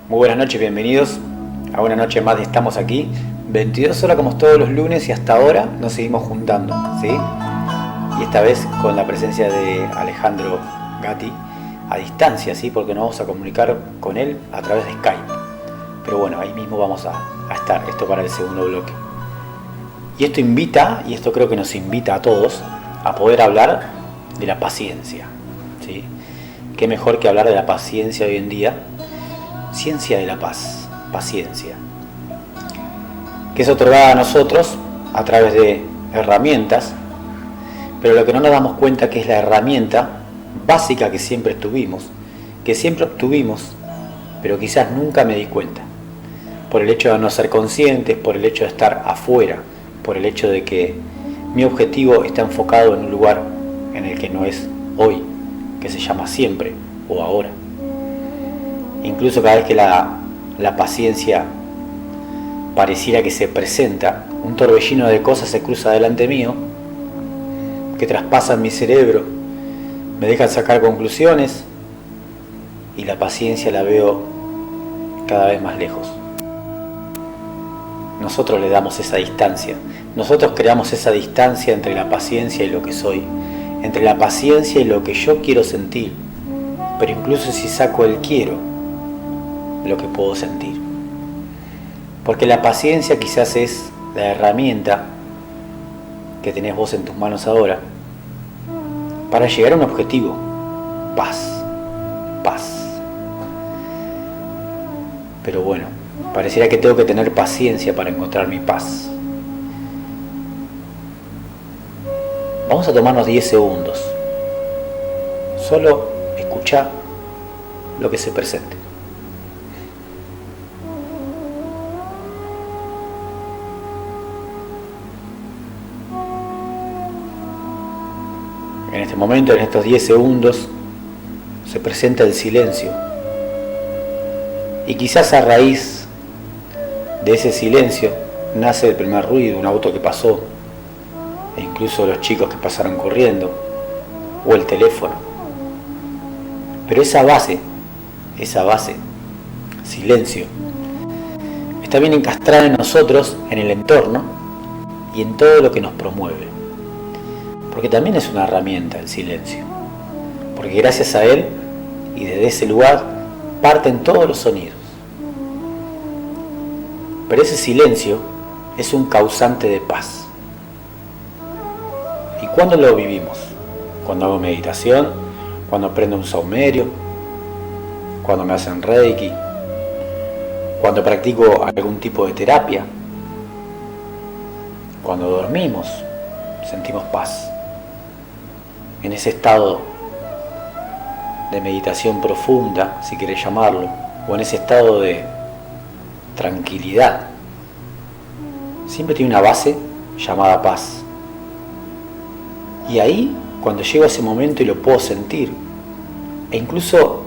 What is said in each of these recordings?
Muy buenas noches, bienvenidos a una noche más de Estamos Aquí. 22 horas como todos los lunes y hasta ahora nos seguimos juntando, ¿sí? Y esta vez con la presencia de Alejandro Gatti a distancia, ¿sí? Porque nos vamos a comunicar con él a través de Skype. Pero bueno, ahí mismo vamos a estar, esto para el segundo bloque. Y esto invita, y esto creo que nos invita a todos, a poder hablar de la paciencia, ¿sí? Qué mejor que hablar de la paciencia hoy en día. Ciencia de la paz, paciencia, que es otorgada a nosotros a través de herramientas, pero lo que no nos damos cuenta que es la herramienta básica que siempre obtuvimos, pero quizás nunca me di cuenta, por el hecho de no ser conscientes, por el hecho de estar afuera, por el hecho de que mi objetivo está enfocado en un lugar en el que no es hoy, que se llama siempre o ahora. Incluso cada vez que la paciencia pareciera que se presenta, un torbellino de cosas se cruza delante mío, que traspasan mi cerebro, me dejan sacar conclusiones y la paciencia la veo cada vez más lejos. Nosotros le damos esa distancia, nosotros creamos esa distancia entre la paciencia y lo que soy, entre la paciencia y lo que yo quiero sentir, pero incluso si saco el quiero, lo que puedo sentir. Porque la paciencia quizás es la herramienta que tenés vos en tus manos ahora para llegar a un objetivo: paz, paz. Pero bueno, pareciera que tengo que tener paciencia para encontrar mi paz. Vamos a tomarnos 10 segundos. Solo escuchá lo que se presente. En este momento, en estos 10 segundos, se presenta el silencio. Y quizás a raíz de ese silencio nace el primer ruido, un auto que pasó, e incluso los chicos que pasaron corriendo, o el teléfono. Pero esa base, silencio, está bien encastrada en nosotros, en el entorno y en todo lo que nos promueve. Porque también es una herramienta el silencio, porque gracias a él y desde ese lugar parten todos los sonidos. Pero ese silencio es un causante de paz. ¿Y cuándo lo vivimos? Cuando hago meditación, cuando prendo un saumerio, cuando me hacen reiki, cuando practico algún tipo de terapia, cuando dormimos, sentimos paz. En ese estado de meditación profunda, si querés llamarlo, o en ese estado de tranquilidad, siempre tiene una base llamada paz. Y ahí, cuando llego a ese momento y lo puedo sentir, e incluso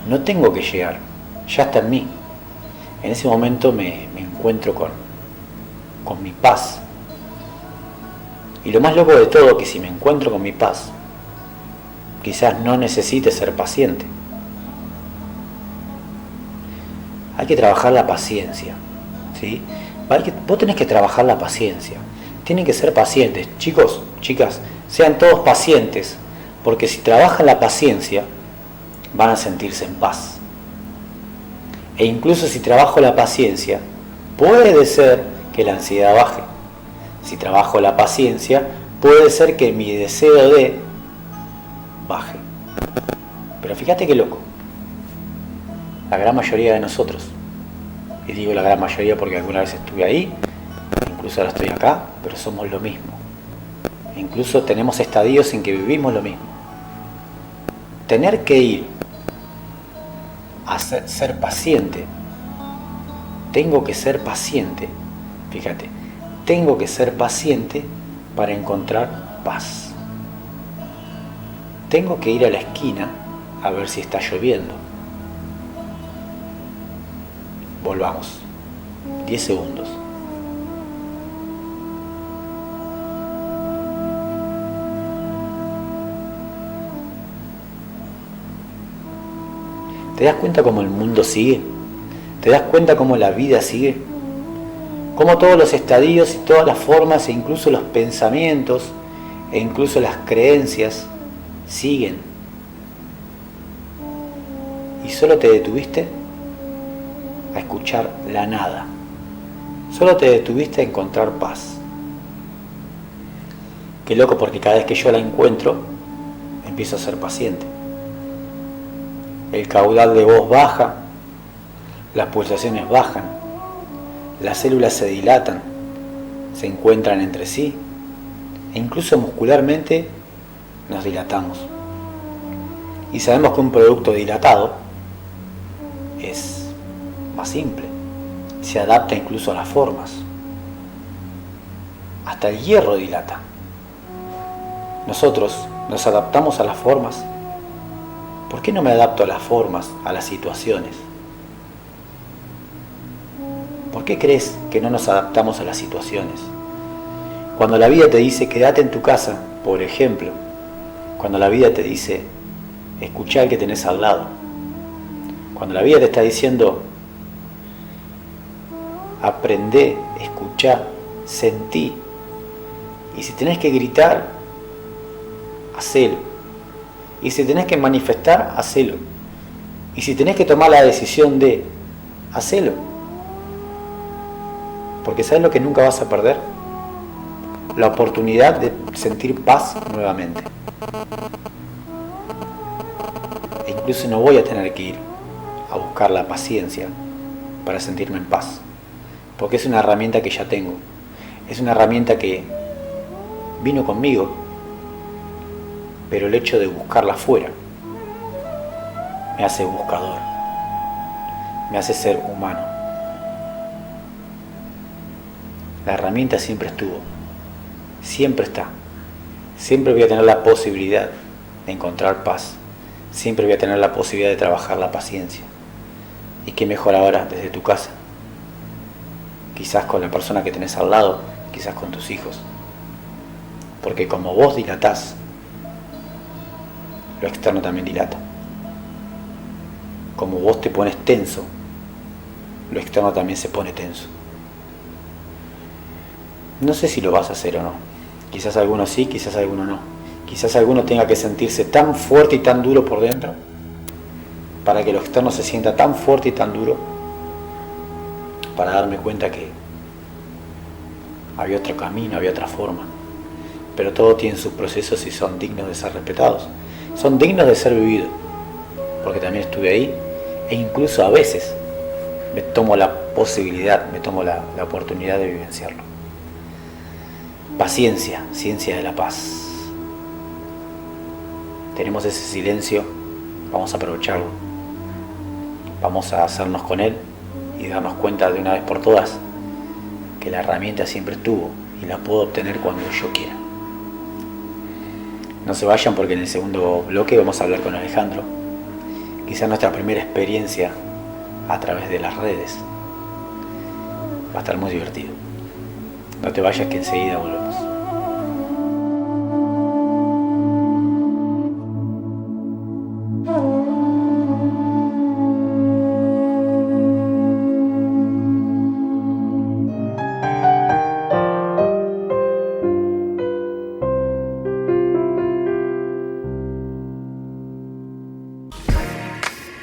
no tengo que llegar, ya está en mí. En ese momento me encuentro con mi paz. Y lo más loco de todo, que si me encuentro con mi paz, quizás no necesite ser paciente. Hay que trabajar la paciencia, ¿sí? Vos tenés que trabajar la paciencia. Tienen que ser pacientes. Chicos, chicas, sean todos pacientes, Porque si trabajan la paciencia, van a sentirse en paz. E incluso si trabajo la paciencia, puede ser que la ansiedad baje. Si trabajo la paciencia, puede ser que mi deseo de baje. Pero fíjate qué loco. La gran mayoría de nosotros, y digo la gran mayoría porque alguna vez estuve ahí, incluso ahora estoy acá, pero somos lo mismo. Incluso tenemos estadios en que vivimos lo mismo. Tener que ir a ser paciente, tengo que ser paciente, fíjate, tengo que ser paciente para encontrar paz. Tengo que ir a la esquina a ver si está lloviendo. Volvamos. 10 segundos. ¿Te das cuenta cómo el mundo sigue? ¿Te das cuenta cómo la vida sigue? Cómo todos los estadios y todas las formas e incluso los pensamientos e incluso las creencias siguen. Y solo te detuviste a escuchar la nada. Solo te detuviste a encontrar paz. Qué loco, porque cada vez que yo la encuentro, empiezo a ser paciente. El caudal de voz baja, las pulsaciones bajan, las células se dilatan, se encuentran entre sí e incluso muscularmente nos dilatamos. Y sabemos que un producto dilatado es más simple, se adapta incluso a las formas. Hasta el hierro dilata. Nosotros nos adaptamos a las formas. ¿Por qué no me adapto a las formas, a las situaciones? ¿Por qué crees que no nos adaptamos a las situaciones? Cuando la vida te dice quédate en tu casa, por ejemplo, cuando la vida te dice escuchá al que tenés al lado, cuando la vida te está diciendo aprendé, escuchá, sentí, y si tenés que gritar, hacelo. Y si tenés que manifestar, hacelo. Y si tenés que tomar la decisión de, hacelo. Porque ¿sabes lo que nunca vas a perder? La oportunidad de sentir paz nuevamente. E incluso no voy a tener que ir a buscar la paciencia para sentirme en paz. Porque es una herramienta que ya tengo. Es una herramienta que vino conmigo. Pero el hecho de buscarla afuera me hace buscador, me hace ser humano. La herramienta siempre estuvo, siempre está. Siempre voy a tener la posibilidad de encontrar paz. Siempre voy a tener la posibilidad de trabajar la paciencia. Y qué mejor ahora desde tu casa. Quizás con la persona que tenés al lado, quizás con tus hijos. Porque como vos dilatás, lo externo también dilata. Como vos te pones tenso, lo externo también se pone tenso. No sé si lo vas a hacer o no. Quizás alguno sí, quizás alguno no. Quizás alguno tenga que sentirse tan fuerte y tan duro por dentro para que lo externo se sienta tan fuerte y tan duro para darme cuenta que había otro camino, había otra forma. Pero todo tiene sus procesos y son dignos de ser respetados. Son dignos de ser vividos, porque también estuve ahí e incluso a veces me tomo la posibilidad, me tomo la oportunidad de vivenciarlo. Paciencia, ciencia de la paz. Tenemos ese silencio, vamos a aprovecharlo, vamos a hacernos con él y darnos cuenta de una vez por todas que la herramienta siempre estuvo y la puedo obtener cuando yo quiera. No se vayan porque en el segundo bloque vamos a hablar con Alejandro. Quizá nuestra primera experiencia a través de las redes. Va a estar muy divertido. No te vayas que enseguida volvemos.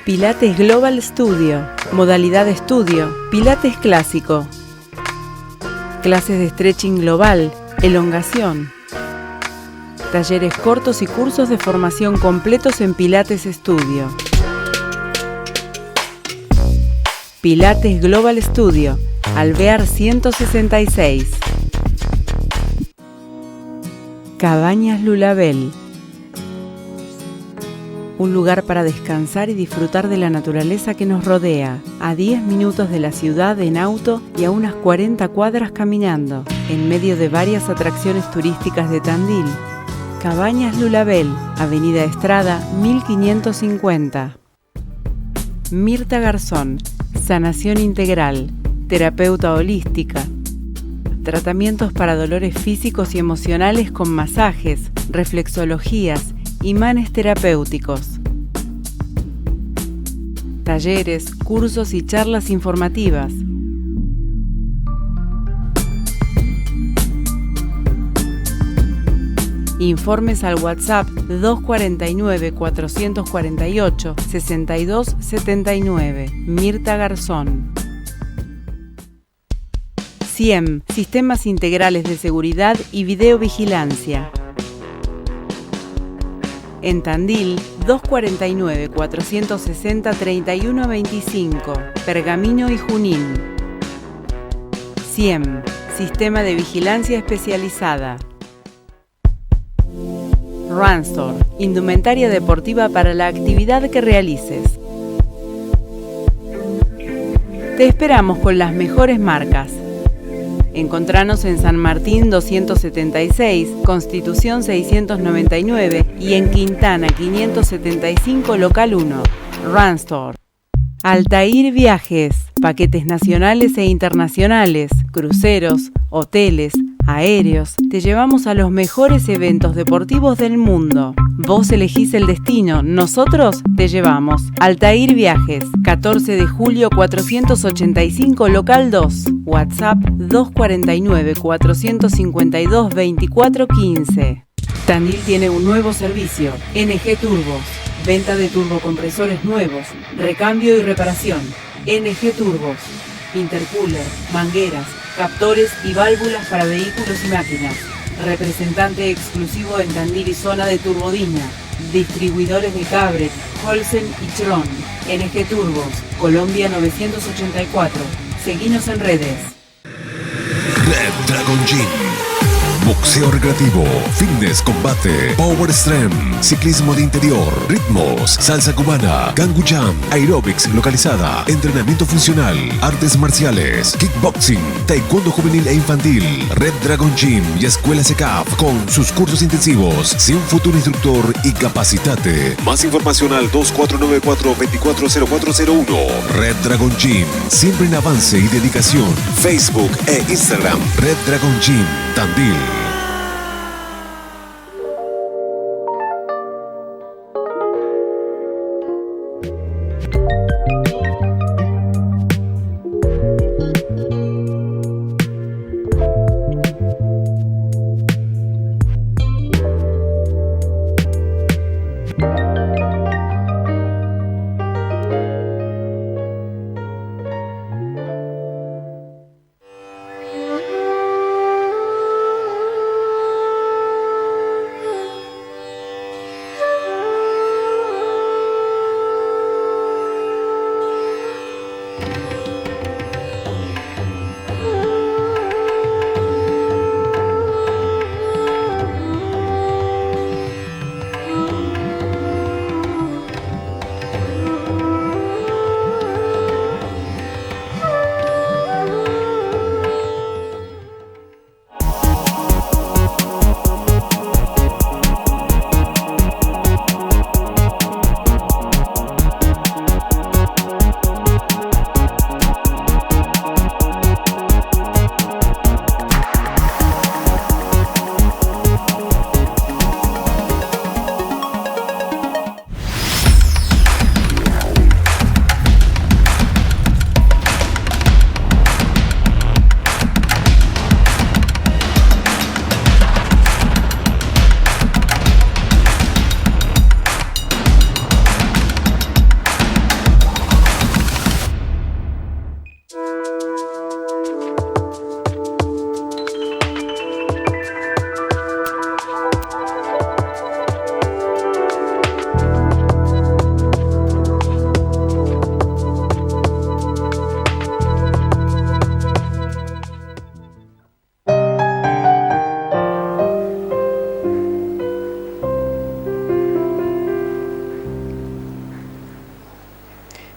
Pilates Global Studio, modalidad estudio, Pilates clásico. Clases de stretching global, elongación. Talleres cortos y cursos de formación completos en Pilates Studio. Pilates Global Studio, Alvear 166. Cabañas Lulabel. Un lugar para descansar y disfrutar de la naturaleza que nos rodea, a 10 minutos de la ciudad en auto y a unas 40 cuadras caminando, en medio de varias atracciones turísticas de Tandil. Cabañas Lulabel, Avenida Estrada 1550. Mirta Garzón, sanación integral, terapeuta holística. Tratamientos para dolores físicos y emocionales con masajes, reflexologías, imanes terapéuticos. Talleres, cursos y charlas informativas. Informes al WhatsApp 249-448-6279. Mirta Garzón. CIEM, Sistemas Integrales de Seguridad y Videovigilancia. En Tandil, 249-460-3125, Pergamino y Junín. CIEM, Sistema de Vigilancia Especializada. Runstore, indumentaria deportiva para la actividad que realices. Te esperamos con las mejores marcas. Encontranos en San Martín 276, Constitución 699 y en Quintana 575, Local 1. Runstore. Altair Viajes, paquetes nacionales e internacionales, cruceros, hoteles, aéreos. Te llevamos a los mejores eventos deportivos del mundo. Vos elegís el destino, nosotros te llevamos. Altair Viajes, 14 de julio 485, Local 2. WhatsApp 249-452-2415. Tandil tiene un nuevo servicio, NG Turbos. Venta de turbocompresores nuevos, recambio y reparación. NG Turbos. Intercooler, mangueras, captores y válvulas para vehículos y máquinas. Representante exclusivo en Tandil y zona de Turbodiña. Distribuidores de Cabrec, Holcim y Chron. NG Turbos, Colombia 984. Seguinos en redes. Red Dragon Gym. Boxeo recreativo, fitness, combate, power strength, ciclismo de interior, ritmos, salsa cubana, gangu jam, aerobics localizada, entrenamiento funcional, artes marciales, kickboxing, taekwondo juvenil e infantil, Red Dragon Gym y Escuela SECAF con sus cursos intensivos. Sé un futuro instructor y capacitate. Más información al 2494-240401. Red Dragon Gym, siempre en avance y dedicación. Facebook e Instagram, Red Dragon Gym, Tandil.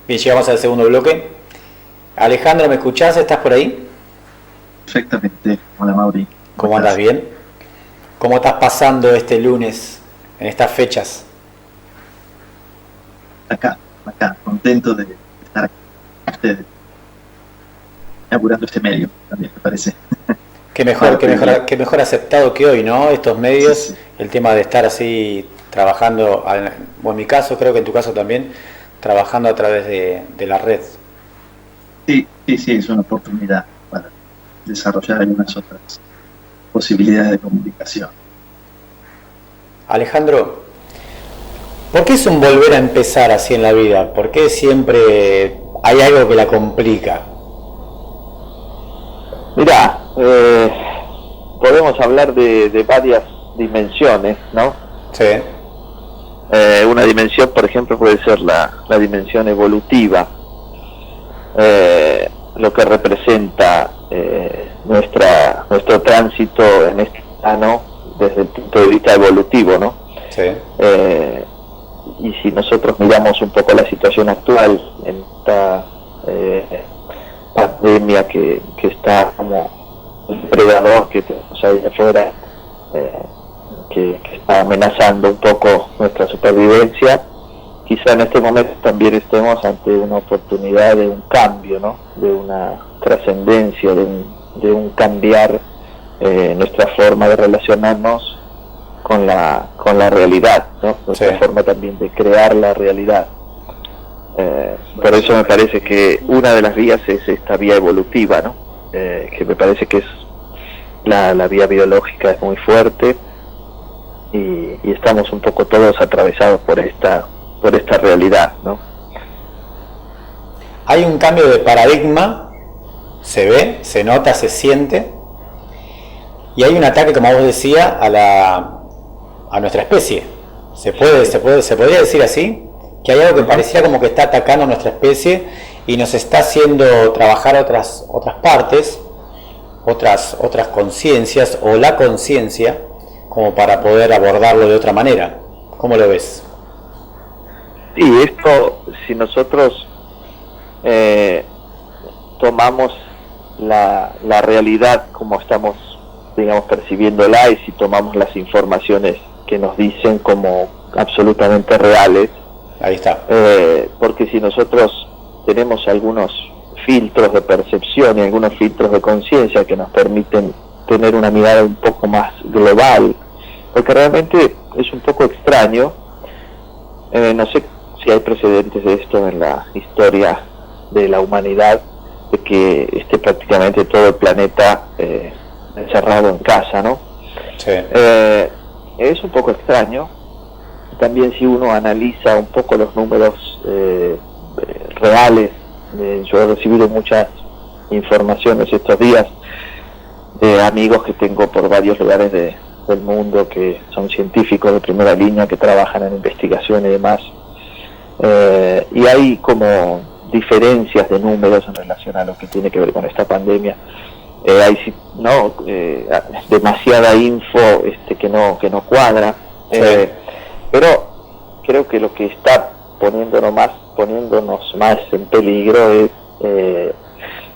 Bien, llegamos al segundo bloque. Alejandro, ¿me escuchás? ¿Estás por ahí? Perfectamente. Hola, Mauri. ¿Cómo andas? ¿Bien? ¿Cómo estás pasando este lunes en estas fechas? Acá, contento de estar aquí con ustedes, inaugurando este medio, también me parece. Qué mejor aceptado que hoy, ¿no? Estos medios, Sí. el tema de estar así trabajando, o en mi caso, creo que en tu caso también, trabajando a través de la red. Sí, es una oportunidad para desarrollar algunas otras posibilidades de comunicación. Alejandro, ¿por qué es un volver a empezar así en la vida? ¿Por qué siempre hay algo que la complica? Mirá, podemos hablar de varias dimensiones, ¿no? Sí, Una dimensión, por ejemplo, puede ser la dimensión evolutiva, lo que representa nuestro tránsito en este plano desde el punto de vista evolutivo, ¿no? sí, Y si nosotros miramos un poco la situación actual en esta pandemia que está como un predador que tenemos ahí afuera, que está amenazando un poco nuestra supervivencia, quizá en este momento también estemos ante una oportunidad de un cambio, ¿no? De una trascendencia, de un cambiar nuestra forma de relacionarnos con la realidad, ¿no? Nuestra Sí. forma también de crear la realidad. Por eso me parece que una de las vías es esta vía evolutiva, ¿no? Que me parece que es la vía biológica, es muy fuerte y estamos un poco todos atravesados por esta realidad, ¿no? hay un cambio de paradigma, se ve, se nota, se siente, y hay un ataque, como vos decías, a nuestra especie. ¿Se podría decir así? Que hay algo que pareciera como que está atacando a nuestra especie y nos está haciendo trabajar otras partes, otras conciencias o la conciencia, como para poder abordarlo de otra manera. ¿Cómo lo ves? Sí, esto, si nosotros tomamos la realidad como estamos, digamos, percibiéndola, y si tomamos las informaciones que nos dicen como absolutamente reales, Ahí está. porque si nosotros tenemos algunos filtros de percepción y algunos filtros de conciencia que nos permiten tener una mirada un poco más global, porque realmente es un poco extraño, no sé si hay precedentes de esto en la historia de la humanidad, de que esté prácticamente todo el planeta encerrado en casa, ¿no? Sí. Es un poco extraño. También si uno analiza un poco los números reales, yo he recibido muchas informaciones estos días de amigos que tengo por varios lugares del mundo, que son científicos de primera línea, que trabajan en investigación y demás, y hay como diferencias de números en relación a lo que tiene que ver con esta pandemia. Hay demasiada info que no cuadra. Sí. Pero creo que lo que está poniéndonos más en peligro es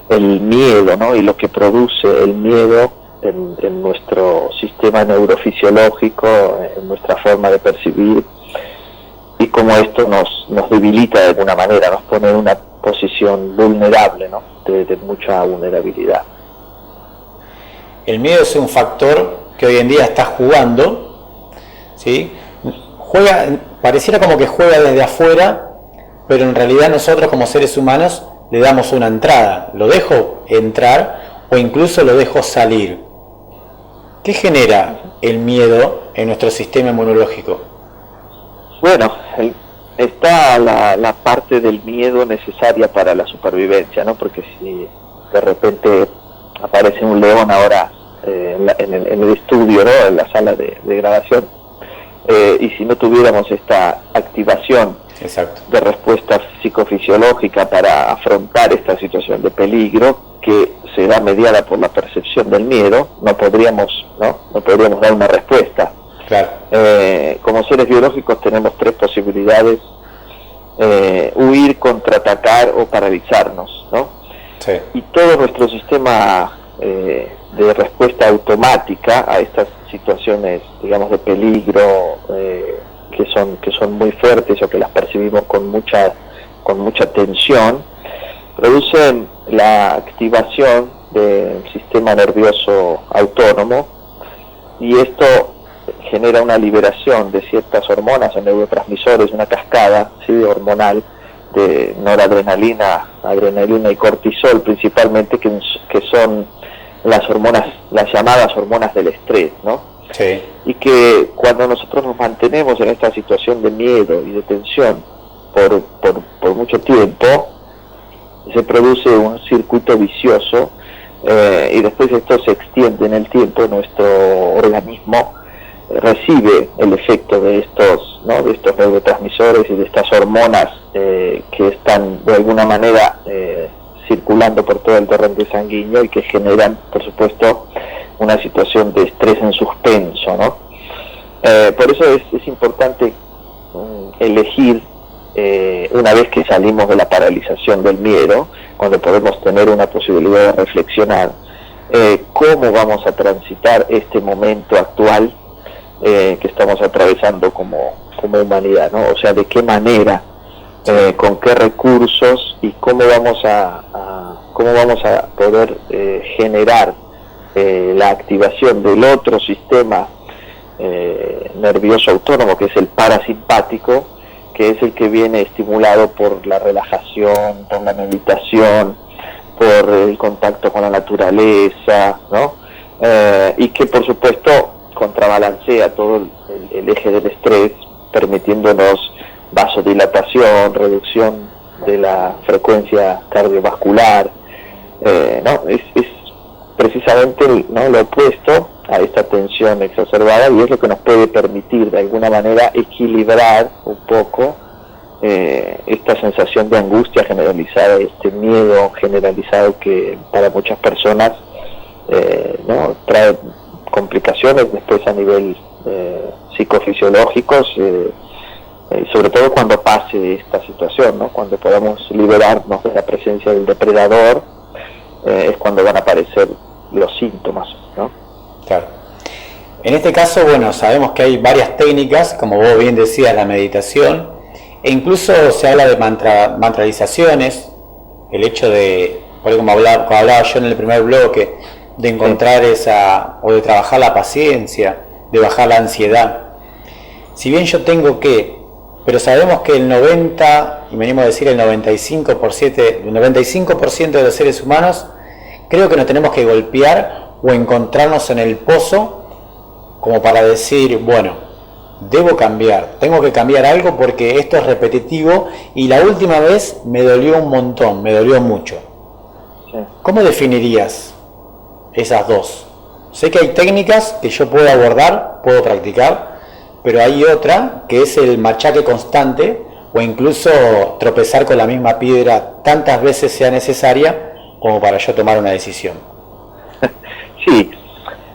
el miedo, ¿no? Y lo que produce el miedo en nuestro sistema neurofisiológico, en nuestra forma de percibir, y cómo esto nos debilita de alguna manera, nos pone en una posición vulnerable, ¿no? De mucha vulnerabilidad. El miedo es un factor que hoy en día está jugando, ¿sí? Pareciera como que juega desde afuera, pero en realidad nosotros como seres humanos le damos una entrada. Lo dejo entrar o incluso lo dejo salir. ¿Qué genera el miedo en nuestro sistema inmunológico? Bueno, está la parte del miedo necesaria para la supervivencia, ¿no? Porque si de repente aparece un león ahora en el estudio, ¿no? En la sala de grabación, y si no tuviéramos esta activación Exacto. de respuesta psicofisiológica para afrontar esta situación de peligro que se da mediada por la percepción del miedo, no podríamos dar una respuesta. Claro. Como seres biológicos tenemos tres posibilidades huir, contraatacar o paralizarnos, ¿no? Sí. Y todo nuestro sistema de respuesta automática a estas situaciones, digamos, de peligro, que son muy fuertes o que las percibimos con mucha tensión, producen la activación del sistema nervioso autónomo, y esto genera una liberación de ciertas hormonas o neurotransmisores, una cascada, ¿sí?, hormonal, de noradrenalina, adrenalina y cortisol principalmente, que son las llamadas hormonas del estrés, ¿no? Sí. Y que cuando nosotros nos mantenemos en esta situación de miedo y de tensión por mucho tiempo, se produce un circuito vicioso, y después esto se extiende en el tiempo. Nuestro organismo recibe el efecto de estos, ¿no?, de estos neurotransmisores y de estas hormonas que están de alguna manera circulando por todo el torrente sanguíneo y que generan, por supuesto, una situación de estrés en suspenso, ¿no? Por eso es importante elegir, una vez que salimos de la paralización del miedo, cuando podemos tener una posibilidad de reflexionar, cómo vamos a transitar este momento actual que estamos atravesando como humanidad, ¿no? O sea, de qué manera, con qué recursos y cómo vamos a poder generar la activación del otro sistema nervioso autónomo, que es el parasimpático, que es el que viene estimulado por la relajación, por la meditación, por el contacto con la naturaleza, ¿no? Y que por supuesto contrabalancea todo el eje del estrés, permitiéndonos vasodilatación, reducción de la frecuencia cardiovascular, ¿no? Es precisamente, ¿no?, lo opuesto a esta tensión exacerbada, y es lo que nos puede permitir de alguna manera equilibrar un poco esta sensación de angustia generalizada, este miedo generalizado que para muchas personas ¿no?, trae complicaciones después a nivel psicofisiológicos, sobre todo cuando pase esta situación, ¿no?, cuando podamos liberarnos de la presencia del depredador, es cuando van a aparecer los síntomas, ¿no? Claro. En este caso, bueno, sabemos que hay varias técnicas, como vos bien decías, la meditación, e incluso se habla de mantralizaciones, el hecho de, por como hablaba yo en el primer bloque, de encontrar o de trabajar la paciencia, de bajar la ansiedad. Si bien yo tengo pero sabemos que el 90, y venimos a decir el 95% de los seres humanos, creo que nos tenemos que golpear o encontrarnos en el pozo como para decir, bueno, debo cambiar, tengo que cambiar algo porque esto es repetitivo y la última vez me dolió un montón, me dolió mucho. Sí. ¿Cómo definirías esas dos? Sé que hay técnicas que yo puedo abordar, puedo practicar, pero hay otra que es el machaque constante o incluso tropezar con la misma piedra tantas veces sea necesaria como para yo tomar una decisión. Sí,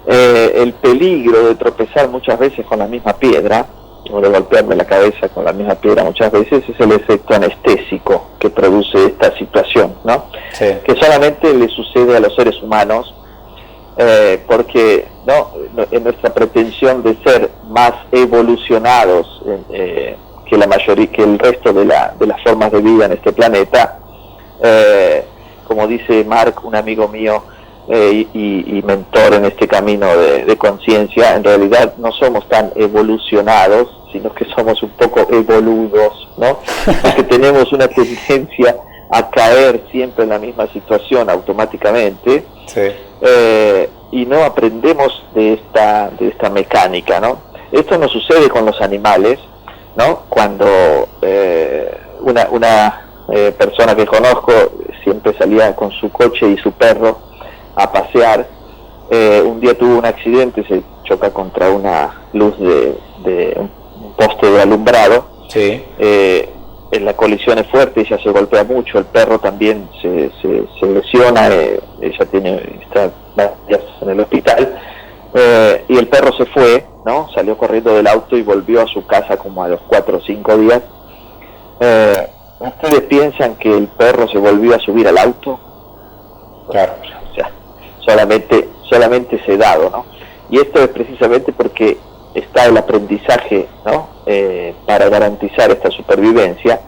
el peligro de tropezar muchas veces con la misma piedra, o de golpearme la cabeza con la misma piedra muchas veces, es el efecto anestésico que produce esta situación, ¿no? Sí. Que solamente le sucede a los seres humanos, porque ¿no?, en nuestra pretensión de ser más evolucionados que la mayoría, que el resto de las formas de vida en este planeta, como dice Mark, un amigo mío y mentor en este camino de conciencia, en realidad no somos tan evolucionados, sino que somos un poco evoludos, ¿no? Porque tenemos una tendencia a caer siempre en la misma situación automáticamente. Sí. Y no aprendemos de esta mecánica, ¿no? Esto no sucede con los animales, ¿no? Cuando una persona que conozco siempre salía con su coche y su perro a pasear, un día tuvo un accidente, se choca contra una luz de un poste de alumbrado. Sí. La colisión es fuerte, ella se golpea mucho, el perro también se lesiona, ella está en el hospital, y el perro se fue, ¿no? Salió corriendo del auto y volvió a su casa como a los 4 o 5 días, ¿Ustedes piensan que el perro se volvió a subir al auto? Claro. O sea, solamente ese dado, ¿no? Y esto es precisamente porque está el aprendizaje, ¿no? Para garantizar esta supervivencia,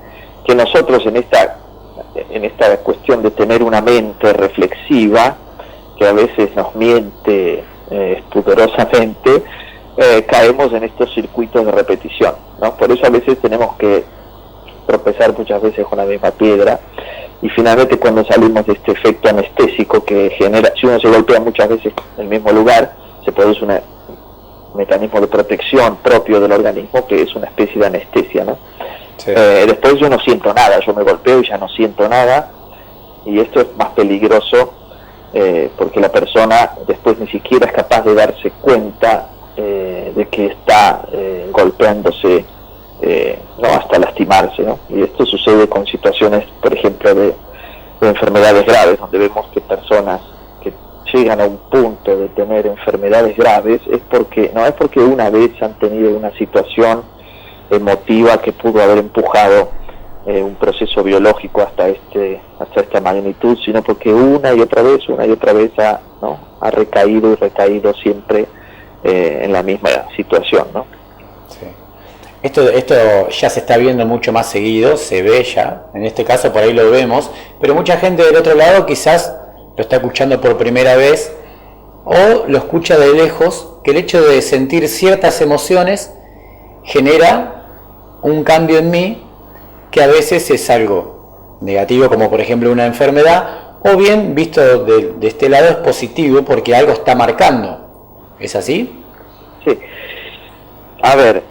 que nosotros en esta cuestión de tener una mente reflexiva, que a veces nos miente pudorosamente, caemos en estos circuitos de repetición, ¿no? Por eso a veces tenemos que tropezar muchas veces con la misma piedra, y finalmente cuando salimos de este efecto anestésico que genera, si uno se golpea muchas veces en el mismo lugar, se produce un mecanismo de protección propio del organismo, que es una especie de anestesia, ¿no? Sí. Después yo no siento nada, yo me golpeo y ya no siento nada, y esto es más peligroso porque la persona después ni siquiera es capaz de darse cuenta de que está golpeándose, no hasta lastimarse, ¿no? Y esto sucede con situaciones, por ejemplo, de enfermedades graves, donde vemos que personas que llegan a un punto de tener enfermedades graves no es porque una vez han tenido una situación emotiva que pudo haber empujado un proceso biológico hasta esta magnitud, sino porque una y otra vez ha recaído y recaído siempre en la misma situación, ¿no? Sí. Esto ya se está viendo mucho más seguido, se ve ya, en este caso por ahí lo vemos, pero mucha gente del otro lado quizás lo está escuchando por primera vez o lo escucha de lejos, que el hecho de sentir ciertas emociones genera un cambio en mí que a veces es algo negativo, como por ejemplo una enfermedad, o bien visto de este lado es positivo porque algo está marcando. ¿Es así? Sí. A ver,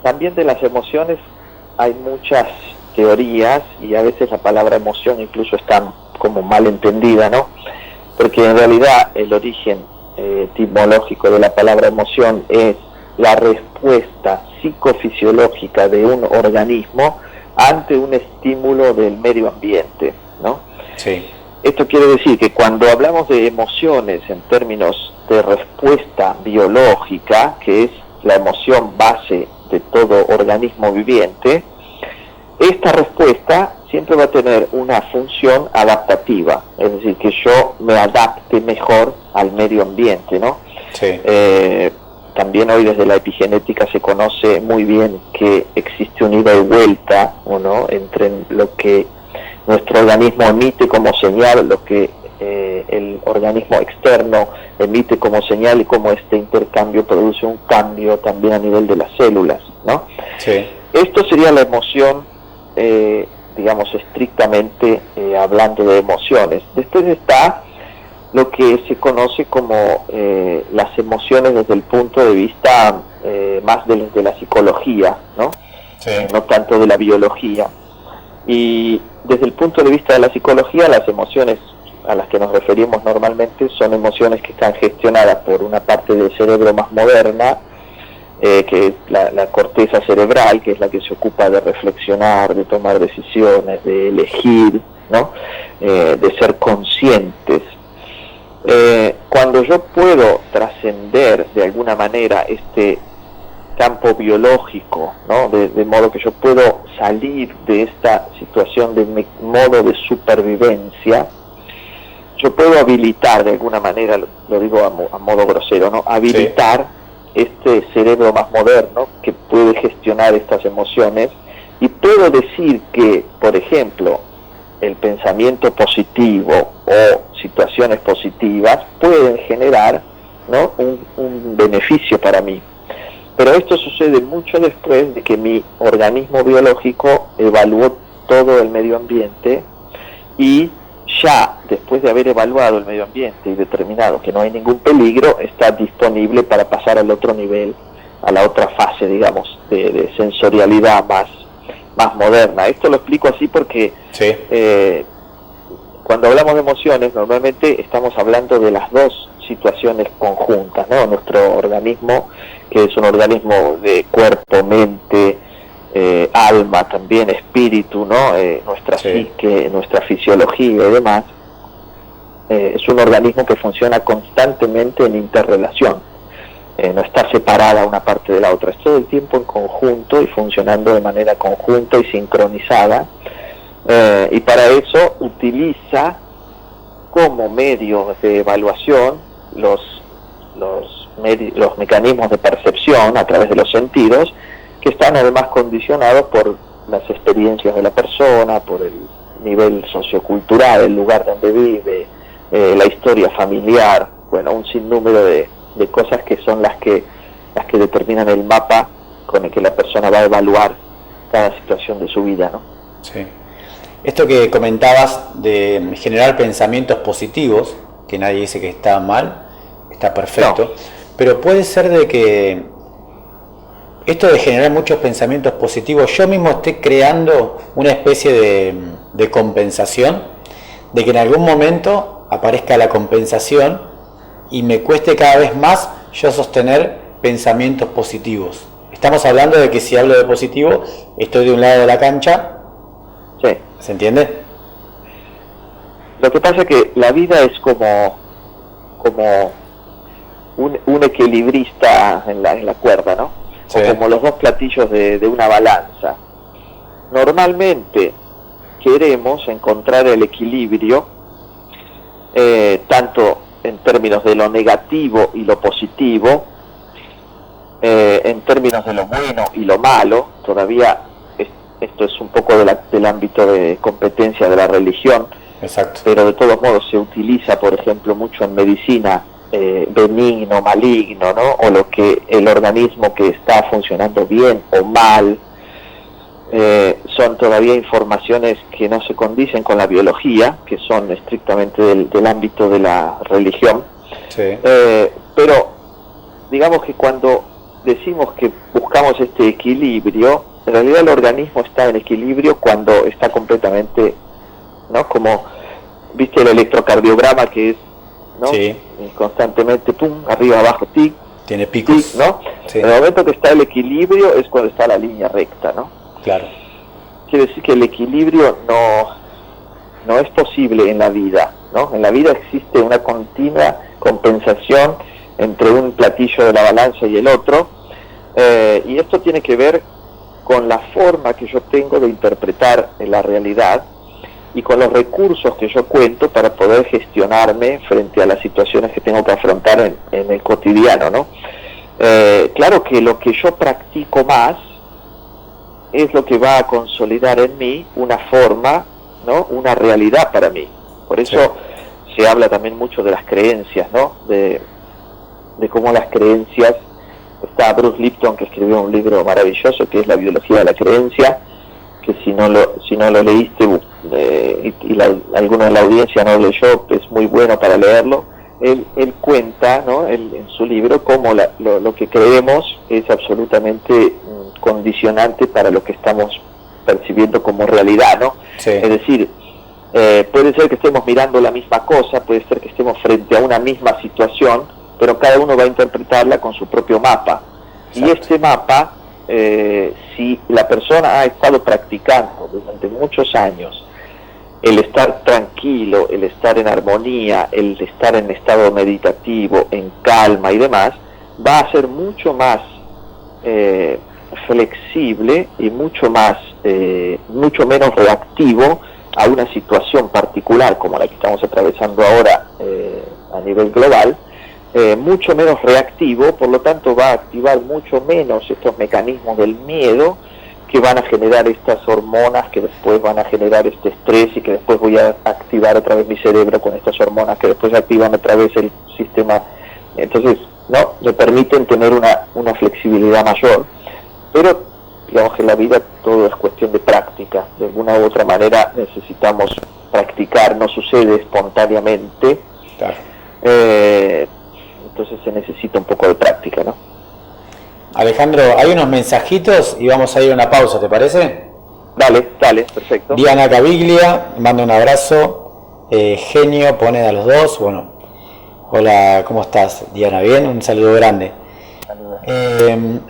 también de las emociones hay muchas teorías, y a veces la palabra emoción incluso está como mal entendida, ¿no? Porque en realidad el origen etimológico de la palabra emoción es la respuesta psicofisiológica de un organismo ante un estímulo del medio ambiente, ¿no? Sí. Esto quiere decir que cuando hablamos de emociones en términos de respuesta biológica, que es la emoción base de todo organismo viviente, esta respuesta siempre va a tener una función adaptativa, es decir, que yo me adapte mejor al medio ambiente, ¿no? Sí. También hoy desde la epigenética se conoce muy bien que existe un ida y vuelta, ¿no?, entre lo que nuestro organismo emite como señal, lo que el organismo externo emite como señal, y cómo este intercambio produce un cambio también a nivel de las células, ¿no? Sí. Esto sería la emoción, digamos, estrictamente hablando de emociones. Después está lo que se conoce como las emociones desde el punto de vista más de la psicología, ¿no? Sí. No tanto de la biología. Y desde el punto de vista de la psicología, las emociones a las que nos referimos normalmente son emociones que están gestionadas por una parte del cerebro más moderna, que es la corteza cerebral, que es la que se ocupa de reflexionar, de tomar decisiones, de elegir, ¿no? De ser conscientes. Cuando yo puedo trascender de alguna manera este campo biológico, ¿no? De modo que yo puedo salir de esta situación de modo de supervivencia, yo puedo habilitar de alguna manera, lo digo a modo grosero, ¿no? Habilitar este cerebro más moderno que puede gestionar estas emociones, y puedo decir que, por ejemplo, el pensamiento positivo o situaciones positivas pueden generar, ¿no?, un beneficio para mí. Pero esto sucede mucho después de que mi organismo biológico evaluó todo el medio ambiente, y ya después de haber evaluado el medio ambiente y determinado que no hay ningún peligro, está disponible para pasar al otro nivel, a la otra fase, digamos, de sensorialidad más moderna. Esto lo explico así porque Sí. Cuando hablamos de emociones, normalmente estamos hablando de las dos situaciones conjuntas, ¿no? Nuestro organismo, que es un organismo de cuerpo, mente, alma, también espíritu, ¿no? Nuestra psique, nuestra fisiología y demás, es un organismo que funciona constantemente en interrelación. no está separada una parte de la otra, es todo el tiempo en conjunto y funcionando de manera conjunta y sincronizada, y para eso utiliza como medio de evaluación los mecanismos de percepción a través de los sentidos, que están además condicionados por las experiencias de la persona, por el nivel sociocultural, el lugar donde vive, la historia familiar, bueno, un sinnúmero de cosas que son las que determinan el mapa con el que la persona va a evaluar cada situación de su vida, ¿no? Sí. Esto que comentabas de generar pensamientos positivos, que nadie dice que está mal, está perfecto, no. Pero puede ser de que esto de generar muchos pensamientos positivos, yo mismo esté creando una especie de compensación, de que en algún momento aparezca la compensación y me cueste cada vez más yo sostener pensamientos positivos. Estamos hablando de que si hablo de positivo, estoy de un lado de la cancha. Sí. ¿Se entiende? Lo que pasa es que la vida es como un equilibrista en la cuerda, ¿no? Sí. O como los dos platillos de una balanza. Normalmente queremos encontrar el equilibrio, tanto en términos de lo negativo y lo positivo, en términos de lo bueno y lo malo. Todavía esto es un poco del ámbito de competencia de la religión. Exacto. Pero de todos modos se utiliza, por ejemplo, mucho en medicina, benigno, maligno, ¿no? O lo que el organismo que está funcionando bien o mal. Son todavía informaciones que no se condicen con la biología, que son estrictamente del ámbito de la religión. Sí. Pero digamos que cuando decimos que buscamos este equilibrio, en realidad el organismo está en equilibrio cuando está completamente, ¿no? Como, ¿viste el electrocardiograma que es, ¿no? Sí. Constantemente, pum, arriba, abajo, tic, tiene picos, tic, ¿no? Sí. En el momento que está el equilibrio es cuando está la línea recta, ¿no? Claro. Quiere decir que el equilibrio no es posible en la vida, ¿no? En la vida existe una continua compensación entre un platillo de la balanza y el otro, y esto tiene que ver con la forma que yo tengo de interpretar la realidad y con los recursos que yo cuento para poder gestionarme frente a las situaciones que tengo que afrontar en el cotidiano, ¿no? Claro que lo que yo practico más es lo que va a consolidar en mí una forma, ¿no? Una realidad para mí. Por eso se habla también mucho de las creencias, ¿no? De cómo las creencias. Está Bruce Lipton, que escribió un libro maravilloso que es La biología de la creencia, que si no lo leíste alguno de la audiencia no lo leyó, es muy bueno para leerlo. Él cuenta, ¿no? En su libro cómo lo que creemos es absolutamente condicionante para lo que estamos percibiendo como realidad, ¿no? Sí. Es decir, puede ser que estemos mirando la misma cosa, puede ser que estemos frente a una misma situación, pero cada uno va a interpretarla con su propio mapa. Exacto. Y este mapa, si la persona ha estado practicando durante muchos años el estar tranquilo, el estar en armonía, el estar en estado meditativo, en calma y demás, va a ser mucho más flexible y mucho menos reactivo a una situación particular como la que estamos atravesando ahora a nivel global. Mucho menos reactivo, por lo tanto va a activar mucho menos estos mecanismos del miedo que van a generar estas hormonas que después van a generar este estrés y que después voy a activar otra vez mi cerebro con estas hormonas que después activan otra vez el sistema. Entonces, no, me permiten tener una flexibilidad mayor, pero digamos que en la vida todo es cuestión de práctica. De alguna u otra manera necesitamos practicar, no sucede espontáneamente. Claro. Entonces se necesita un poco de práctica, ¿no? Alejandro, hay unos mensajitos y vamos a ir a una pausa, ¿te parece? Dale, perfecto. Diana Caviglia, manda un abrazo. Genio, pone a los dos. Bueno, hola, ¿cómo estás, Diana? ¿Bien? Un saludo grande.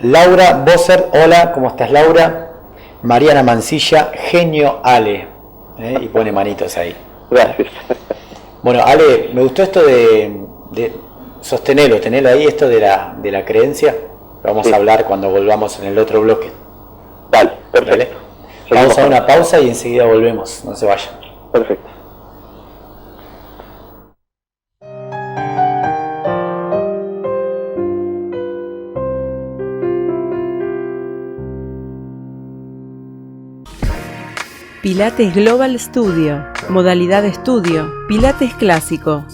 Laura Bosser, hola, ¿cómo estás, Laura? Mariana Mancilla, genio Ale. Y pone manitos ahí. Gracias. Bueno, Ale, me gustó esto de tenelo ahí, esto de la creencia. Lo vamos a hablar cuando volvamos en el otro bloque. Dale, perfecto. ¿Vale? Vamos a una pausa y enseguida volvemos, no se vayan. Perfecto. Pilates Global Studio, modalidad estudio, Pilates clásico.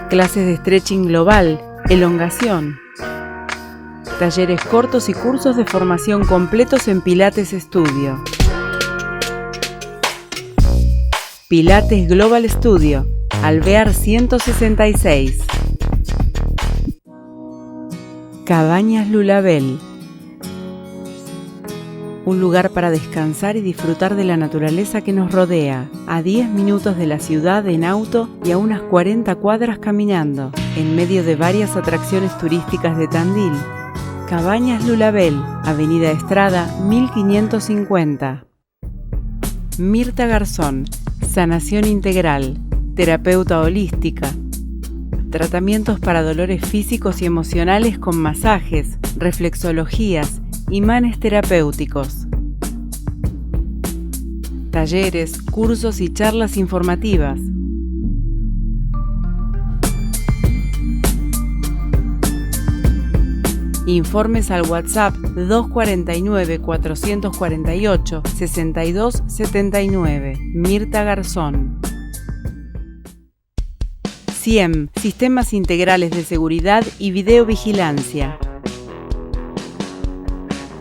Clases de stretching global, elongación. Talleres cortos y cursos de formación completos en Pilates Studio. Pilates Global Studio, Alvear 166. Cabañas Lulabel. Un lugar para descansar y disfrutar de la naturaleza que nos rodea, a 10 minutos de la ciudad en auto y a unas 40 cuadras caminando, en medio de varias atracciones turísticas de Tandil. Cabañas Lulabel, Avenida Estrada 1550. Mirta Garzón, sanación integral, terapeuta holística. Tratamientos para dolores físicos y emocionales con masajes, reflexologías, imanes terapéuticos. Talleres, cursos y charlas informativas. Informes al WhatsApp 249-448-6279. Mirta Garzón. CIEM, Sistemas Integrales de Seguridad y Videovigilancia.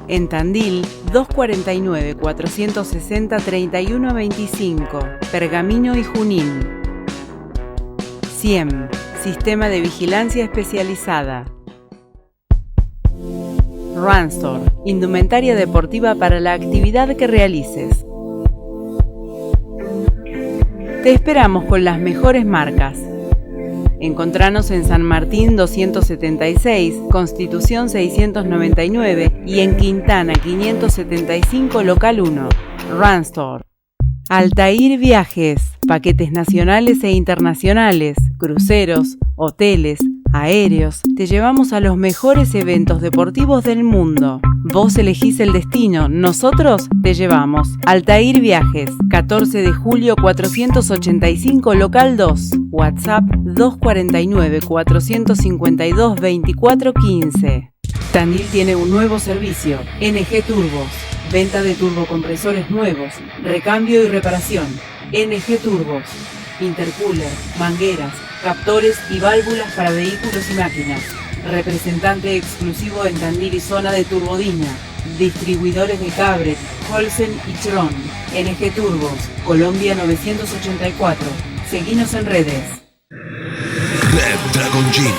En Tandil, 249-460-3125, Pergamino y Junín. CIEM, Sistema de Vigilancia Especializada. Runstore, indumentaria deportiva para la actividad que realices. Te esperamos con las mejores marcas. Encontranos en San Martín 276, Constitución 699 y en Quintana 575, Local 1. Runstore. Altair Viajes, paquetes nacionales e internacionales, cruceros, hoteles, aéreos. Te llevamos a los mejores eventos deportivos del mundo. Vos elegís el destino, nosotros te llevamos. Altair Viajes, 14 de julio 485, Local 2. WhatsApp 249-452-2415. Tandil tiene un nuevo servicio, NG Turbos. Venta de turbocompresores nuevos, recambio y reparación. NG Turbos. Intercooler, mangueras, captores y válvulas para vehículos y máquinas. Representante exclusivo en Tandil y zona de Turbodina. Distribuidores de Cabret, Holsen y Tron. NG Turbos, Colombia 984. Seguinos en redes. Red Dragon Gym.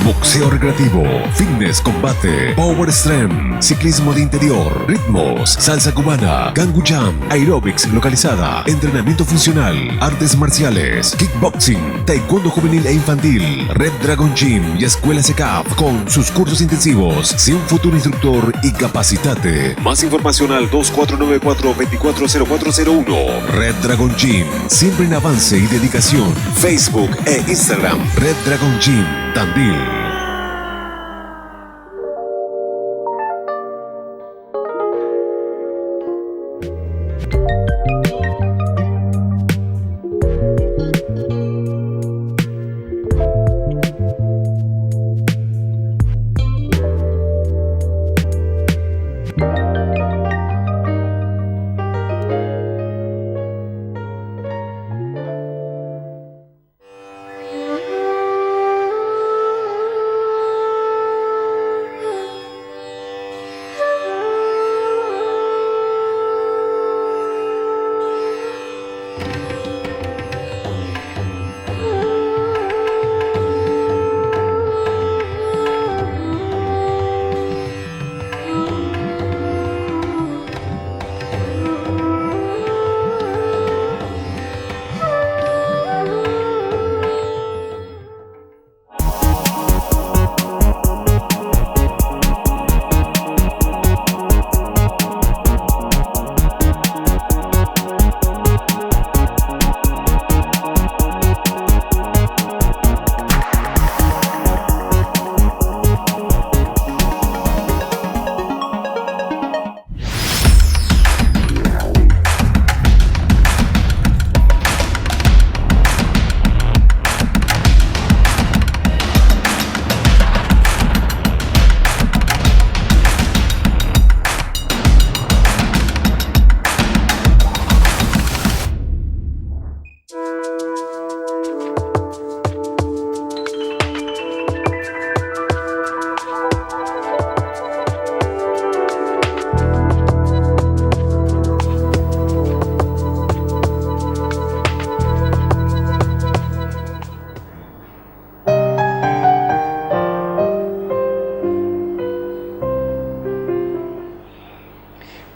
Boxeo recreativo, fitness, combate, power strength, ciclismo de interior, ritmos, salsa cubana, Gangu Jam, aerobics localizada, entrenamiento funcional, artes marciales, kickboxing, taekwondo juvenil e infantil, Red Dragon Gym y Escuela SECAF con sus cursos intensivos. Sé un futuro instructor y capacitate. Más información al 2494-240401. Red Dragon Gym, siempre en avance y dedicación. Facebook e Instagram, Red Dragon Gym, Tandil.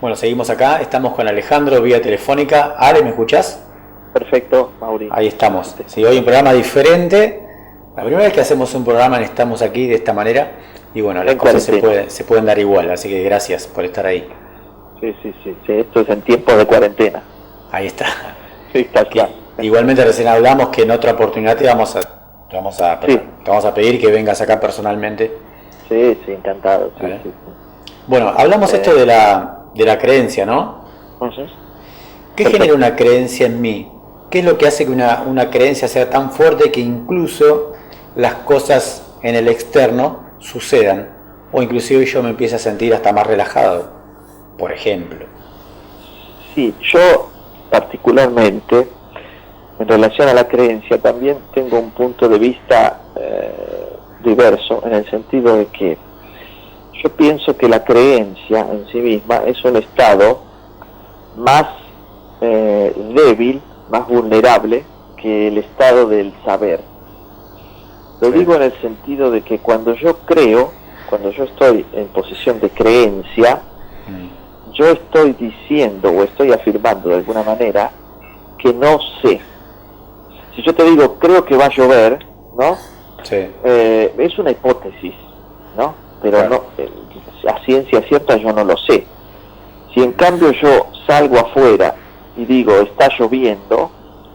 Bueno, seguimos acá, estamos con Alejandro vía telefónica. Ale, ¿me escuchás? Perfecto, Mauri. Ahí estamos. Sí, hoy un programa diferente. La primera vez que hacemos un programa estamos aquí de esta manera y bueno, las cosas se pueden dar igual, así que gracias por estar ahí. Sí, esto es en tiempos de cuarentena. Ahí está. Sí, está claro. Igualmente recién hablamos que en otra oportunidad te vamos a pedir que vengas acá personalmente. Sí, encantado. Sí. Bueno, hablamos esto de la creencia, ¿no? Uh-huh. ¿Qué genera una creencia en mí? ¿Qué es lo que hace que una creencia sea tan fuerte que incluso las cosas en el externo sucedan? O inclusive yo me empiezo a sentir hasta más relajado, por ejemplo. Sí, yo particularmente, en relación a la creencia, también tengo un punto de vista diverso, en el sentido de que yo pienso que la creencia en sí misma es un estado más débil, más vulnerable que el estado del saber. Lo digo en el sentido de que cuando yo creo, cuando yo estoy en posición de creencia, yo estoy diciendo o estoy afirmando de alguna manera que no sé. Si yo te digo, creo que va a llover, ¿no? Sí. Es una hipótesis, ¿no? Pero claro, no, a ciencia cierta yo no lo sé. Si en cambio yo salgo afuera y digo, está lloviendo,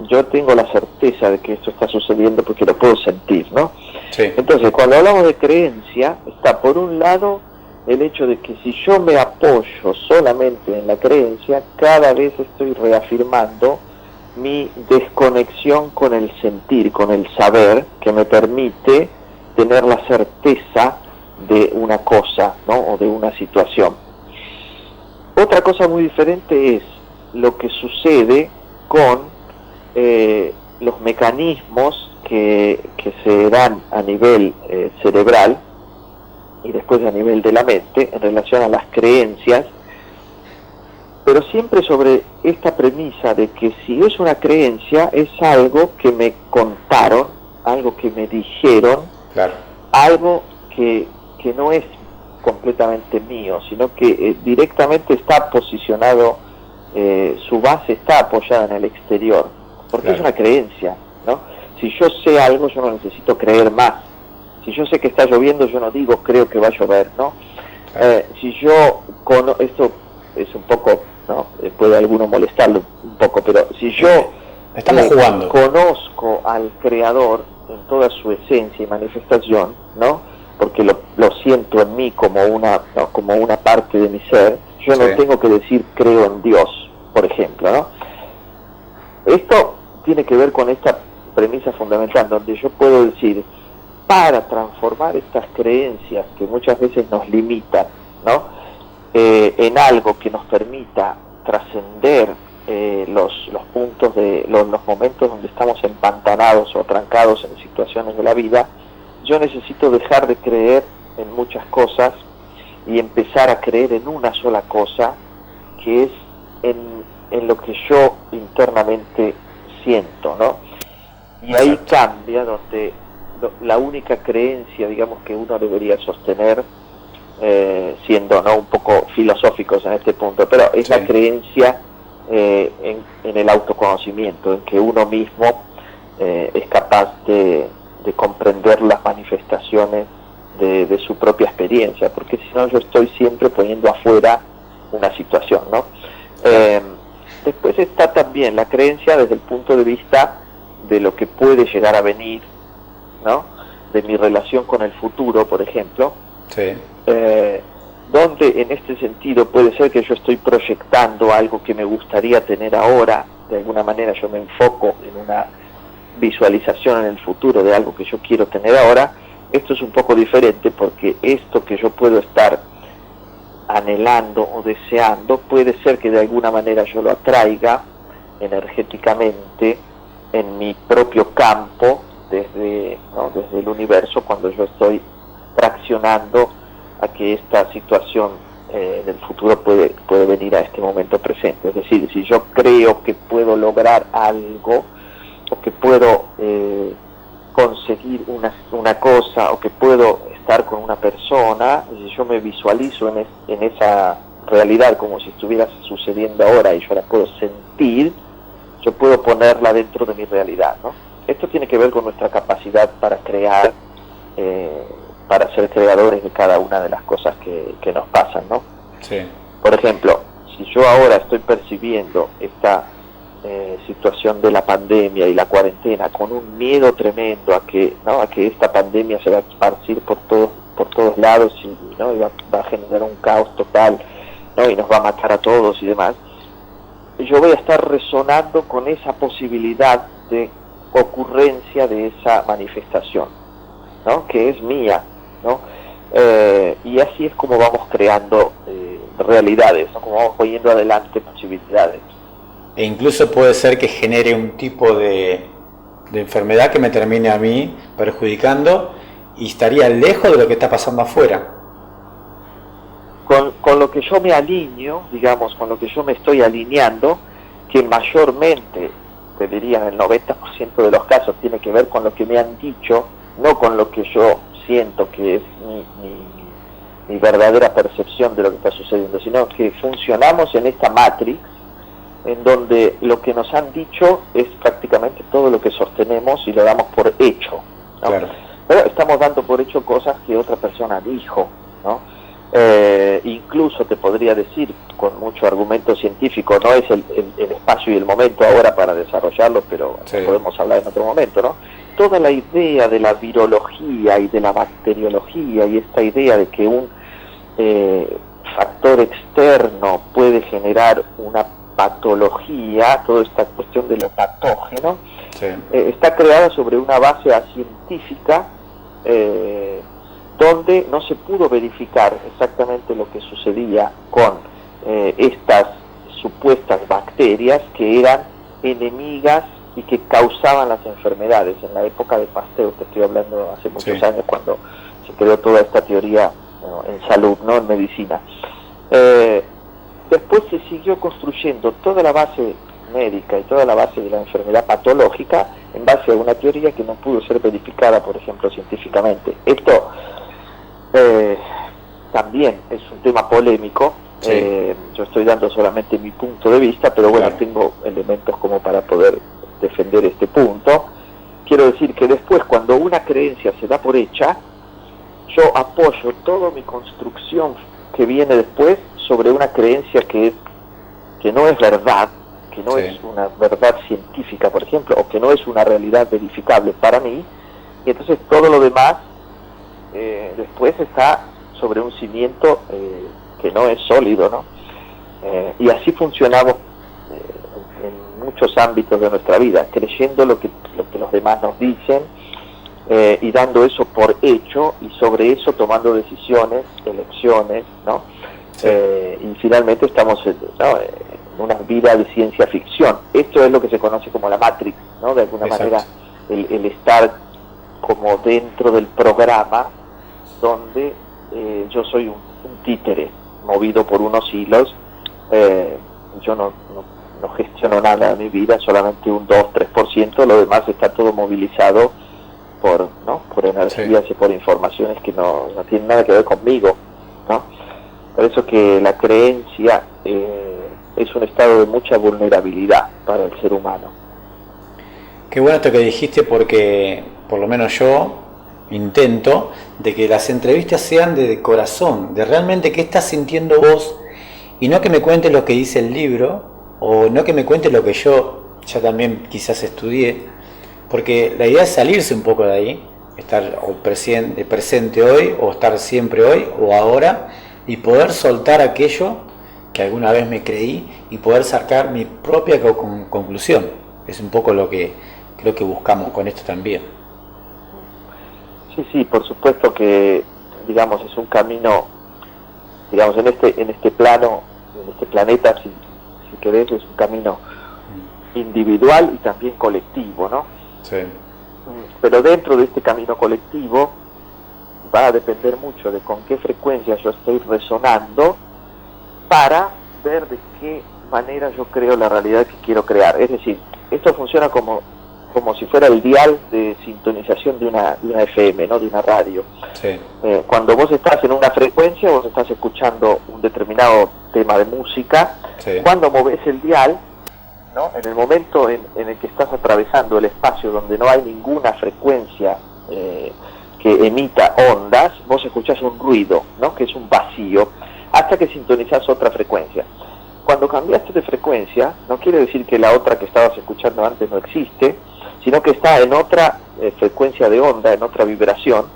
yo tengo la certeza de que esto está sucediendo porque lo puedo sentir, ¿no? Sí. Entonces, cuando hablamos de creencia, está por un lado el hecho de que si yo me apoyo solamente en la creencia, cada vez estoy reafirmando mi desconexión con el sentir, con el saber, que me permite tener la certeza de una cosa, ¿no? O de una situación. Otra cosa muy diferente es lo que sucede con los mecanismos que se dan a nivel cerebral y después a nivel de la mente en relación a las creencias, pero siempre sobre esta premisa de que si es una creencia es algo que me contaron, algo que me dijeron, claro, algo que no es completamente mío, sino que directamente está posicionado, su base está apoyada en el exterior, porque claro, es una creencia, ¿no? Si yo sé algo, yo no necesito creer más. Si yo sé que está lloviendo, yo no digo creo que va a llover, ¿no? Claro. Si yo esto es un poco, ¿no? Puede a alguno molestarlo un poco, pero si yo estamos jugando, conozco al Creador en toda su esencia y manifestación, ¿no? Porque lo siento en mí como una parte de mi ser, yo no tengo que decir creo en Dios, por ejemplo, ¿no? Esto tiene que ver con esta premisa fundamental, donde yo puedo decir, para transformar estas creencias que muchas veces nos limitan, ¿no? En algo que nos permita trascender los puntos de los momentos donde estamos empantanados o atrancados en situaciones de la vida, yo necesito dejar de creer en muchas cosas y empezar a creer en una sola cosa, que es en lo que yo internamente siento, ¿no? Y ahí cambia donde la única creencia, digamos, que uno debería sostener, siendo no un poco filosóficos en este punto, pero es la creencia en el autoconocimiento, en que uno mismo es capaz de comprender las manifestaciones de su propia experiencia, porque si no yo estoy siempre poniendo afuera una situación, ¿no? Después está también la creencia desde el punto de vista de lo que puede llegar a venir, ¿no? De mi relación con el futuro, por ejemplo, donde en este sentido puede ser que yo estoy proyectando algo que me gustaría tener ahora, de alguna manera yo me enfoco en una visualización en el futuro de algo que yo quiero tener ahora. Esto es un poco diferente porque esto que yo puedo estar anhelando o deseando, puede ser que de alguna manera yo lo atraiga energéticamente en mi propio campo, desde el universo, cuando yo estoy traccionando a que esta situación del futuro puede venir a este momento presente. Es decir, si yo creo que puedo lograr algo, o que puedo conseguir una cosa, o que puedo estar con una persona, si yo me visualizo en esa realidad como si estuviera sucediendo ahora y yo la puedo sentir, yo puedo ponerla dentro de mi realidad, ¿no? Esto tiene que ver con nuestra capacidad para crear, para ser creadores de cada una de las cosas que nos pasan, ¿no? Sí. Por ejemplo, si yo ahora estoy percibiendo esta situación de la pandemia y la cuarentena con un miedo tremendo a que esta pandemia se va a esparcir por todos lados y, ¿no? y va a generar un caos total, ¿no? y nos va a matar a todos y demás, yo voy a estar resonando con esa posibilidad de ocurrencia de esa manifestación, ¿no? que es mía, ¿no? Y así es como vamos creando realidades, ¿no? como vamos poniendo adelante posibilidades. E incluso puede ser que genere un tipo de enfermedad que me termine a mí perjudicando y estaría lejos de lo que está pasando afuera. Con lo que yo me alineo, digamos, con lo que yo me estoy alineando, que mayormente, te diría en el 90% de los casos, tiene que ver con lo que me han dicho, no con lo que yo siento que es mi verdadera percepción de lo que está sucediendo, sino que funcionamos en esta matrix en donde lo que nos han dicho es prácticamente todo lo que sostenemos y lo damos por hecho, ¿no? Claro. Pero estamos dando por hecho cosas que otra persona dijo, ¿no? Incluso te podría decir, con mucho argumento científico, no es el espacio y el momento ahora para desarrollarlo, pero sí. podemos hablar en otro momento, ¿no? Toda la idea de la virología y de la bacteriología y esta idea de que un factor externo puede generar una patología, toda esta cuestión de lo patógeno, Sí. Está creada sobre una base científica donde no se pudo verificar exactamente lo que sucedía con estas supuestas bacterias que eran enemigas y que causaban las enfermedades. En la época de Pasteur, te estoy hablando hace muchos Sí. años, cuando se creó toda esta teoría en salud, no en medicina. Después se siguió construyendo toda la base médica y toda la base de la enfermedad patológica en base a una teoría que no pudo ser verificada, por ejemplo, científicamente. Esto también es un tema polémico. Sí. Yo estoy dando solamente mi punto de vista, pero bueno, Claro. tengo elementos como para poder defender este punto. Quiero decir que después, cuando una creencia se da por hecha, yo apoyo toda mi construcción que viene después sobre una creencia que no es verdad, que no Sí. es una verdad científica, por ejemplo, o que no es una realidad verificable para mí, y entonces todo lo demás después está sobre un cimiento que no es sólido, ¿no? Y así funcionamos en muchos ámbitos de nuestra vida, creyendo lo que los demás nos dicen, y dando eso por hecho, y sobre eso tomando decisiones, elecciones, ¿no? Sí. Y finalmente estamos en una vida de ciencia ficción. Esto es lo que se conoce como la Matrix, ¿no? De alguna Exacto. manera, el estar como dentro del programa donde yo soy un títere movido por unos hilos. Yo no gestiono nada de mi vida, solamente un 2-3%, lo demás está todo movilizado por energías y por informaciones que no tienen nada que ver conmigo, ¿no? Por eso que la creencia es un estado de mucha vulnerabilidad para el ser humano. Qué bueno esto que dijiste, porque por lo menos yo intento de que las entrevistas sean de corazón, de realmente qué estás sintiendo vos, y no que me cuentes lo que dice el libro, o no que me cuentes lo que yo ya también quizás estudié, porque la idea es salirse un poco de ahí, estar presente hoy, o estar siempre hoy, o ahora, y poder soltar aquello que alguna vez me creí y poder sacar mi propia conclusión. Es un poco lo que creo que buscamos con esto también. Sí, por supuesto que, digamos, es un camino, digamos, en este plano, en este planeta, si querés, es un camino individual y también colectivo, ¿no? Sí. Pero dentro de este camino colectivo va a depender mucho de con qué frecuencia yo estoy resonando para ver de qué manera yo creo la realidad que quiero crear. Es decir, esto funciona como como si fuera el dial de sintonización de una FM, ¿no? De una radio. Sí. Cuando vos estás en una frecuencia, vos estás escuchando un determinado tema de música. Sí. Cuando movés el dial, ¿no? En el momento en el que estás atravesando el espacio donde no hay ninguna frecuencia que emita ondas, vos escuchás un ruido, ¿no? Que es un vacío, hasta que sintonizás otra frecuencia. Cuando cambiaste de frecuencia, no quiere decir que la otra que estabas escuchando antes no existe, sino que está en otra frecuencia de onda, en otra vibración.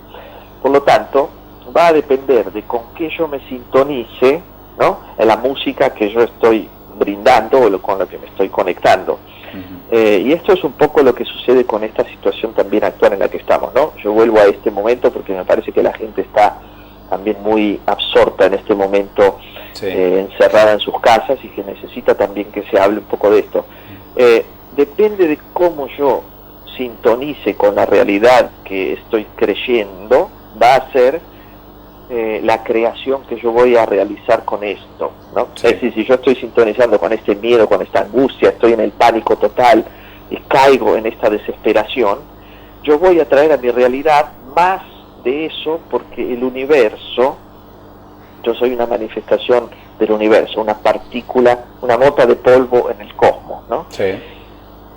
Por lo tanto, va a depender de con qué yo me sintonice, ¿no? En la música que yo estoy brindando o con lo que me estoy conectando. Y esto es un poco lo que sucede con esta situación también actual en la que estamos, ¿no? Yo vuelvo a este momento porque me parece que la gente está también muy absorta en este momento, sí, encerrada en sus casas, y que necesita también que se hable un poco de esto. Depende de cómo yo sintonice con la realidad que estoy creyendo, va a ser la creación que yo voy a realizar con esto, ¿no? Sí. Es decir, si yo estoy sintonizando con este miedo, con esta angustia, estoy en el pánico total y caigo en esta desesperación, yo voy a traer a mi realidad más de eso, porque el universo, yo soy una manifestación del universo, una partícula, una mota de polvo en el cosmos, ¿no? Sí.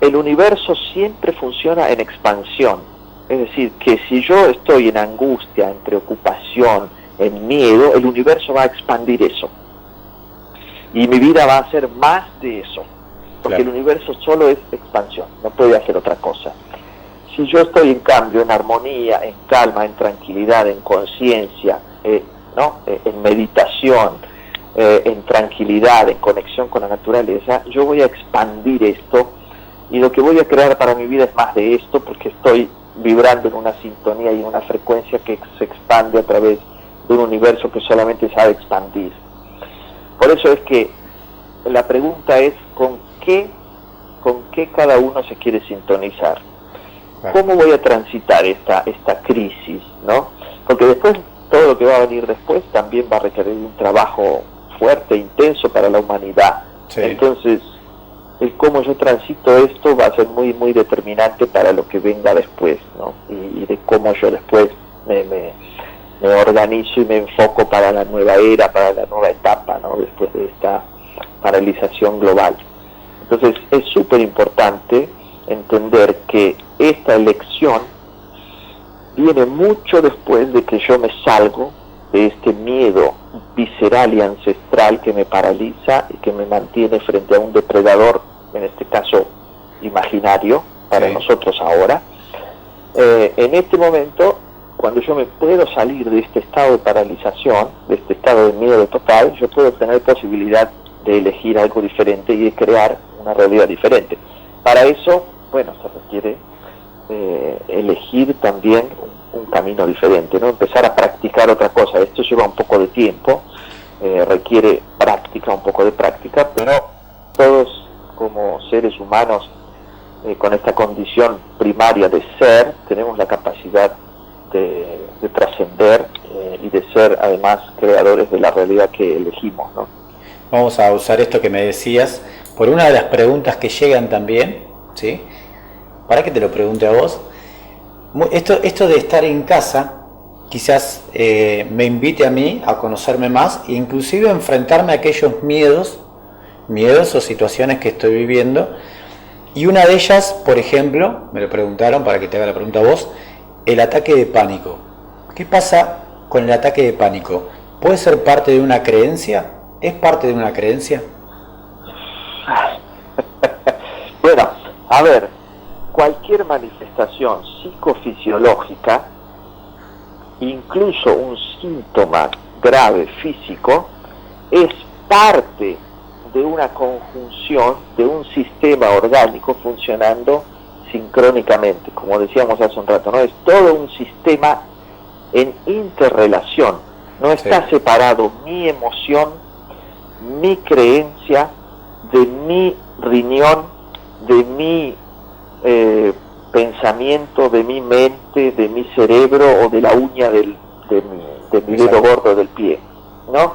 El universo siempre funciona en expansión, es decir, que si yo estoy en angustia, en preocupación, en miedo, el universo va a expandir eso. Y mi vida va a ser más de eso, porque claro, el universo solo es expansión, no puede hacer otra cosa. Si yo estoy en cambio en armonía, en calma, en tranquilidad, en conciencia, ¿no? En meditación, en tranquilidad, en conexión con la naturaleza, yo voy a expandir esto, y lo que voy a crear para mi vida es más de esto, porque estoy vibrando en una sintonía y en una frecuencia que se expande a través de un universo que solamente sabe expandir. Por eso es que la pregunta es ¿con qué cada uno se quiere sintonizar? ¿Cómo voy a transitar esta crisis, ¿no? Porque después, todo lo que va a venir después también va a requerir un trabajo fuerte, intenso para la humanidad. Sí. Entonces, el cómo yo transito esto va a ser muy, muy determinante para lo que venga después, ¿no? Y de cómo yo después me organizo y me enfoco para la nueva era, para la nueva etapa, ¿no? Después de esta paralización global. Entonces, es súper importante entender que esta elección viene mucho después de que yo me salgo de este miedo visceral y ancestral que me paraliza y que me mantiene frente a un depredador, en este caso imaginario, para sí, nosotros ahora. En este momento, cuando yo me puedo salir de este estado de paralización, de este estado de miedo total, yo puedo tener posibilidad de elegir algo diferente y de crear una realidad diferente. Para eso, bueno, se requiere elegir también un camino diferente, ¿no? Empezar a practicar otra cosa. Esto lleva un poco de tiempo, requiere práctica, un poco de práctica, pero todos como seres humanos con esta condición primaria de ser, tenemos la capacidad de trascender y de ser además creadores de la realidad que elegimos, ¿no? Vamos a usar esto que me decías por una de las preguntas que llegan también, ¿sí? Para que te lo pregunte a vos. Esto de estar en casa quizás me invite a mí a conocerme más e inclusive a enfrentarme a aquellos miedos o situaciones que estoy viviendo. Y una de ellas, por ejemplo, me lo preguntaron, para que te haga la pregunta a vos, el ataque de pánico. ¿Qué pasa con el ataque de pánico? ¿Puede ser parte de una creencia? ¿Es parte de una creencia? Bueno, a ver, cualquier manifestación psicofisiológica, incluso un síntoma grave físico, es parte de una conjunción de un sistema orgánico funcionando sincrónicamente, como decíamos hace un rato, ¿no? Es todo un sistema en interrelación, no está sí, separado mi emoción, mi creencia, de mi riñón, de mi pensamiento, de mi mente, de mi cerebro o de la uña de mi dedo gordo del pie, ¿no?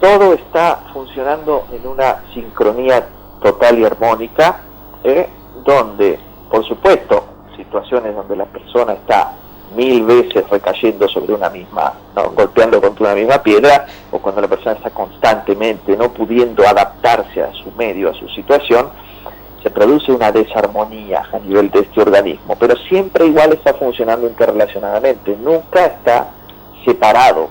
Todo está funcionando en una sincronía total y armónica, donde por supuesto, situaciones donde la persona está 1000 veces recayendo sobre una misma, ¿no? Golpeando contra una misma piedra, o cuando la persona está constantemente no pudiendo adaptarse a su medio, a su situación, se produce una desarmonía a nivel de este organismo, pero siempre igual está funcionando interrelacionadamente, nunca está separado,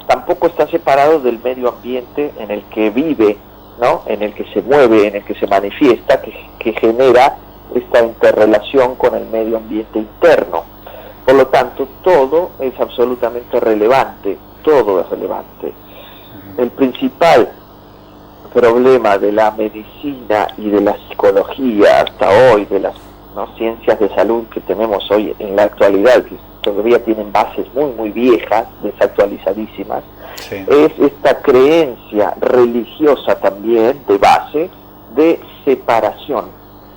tampoco está separado del medio ambiente en el que vive, ¿no? En el que se mueve, en el que se manifiesta, que genera esta interrelación con el medio ambiente interno. Por lo tanto, todo es absolutamente relevante, todo es relevante. El principal problema de la medicina y de la psicología hasta hoy, de las, ¿no?, ciencias de salud que tenemos hoy en la actualidad, que todavía tienen bases muy, muy viejas, desactualizadísimas, sí, es esta creencia religiosa también de base de separación,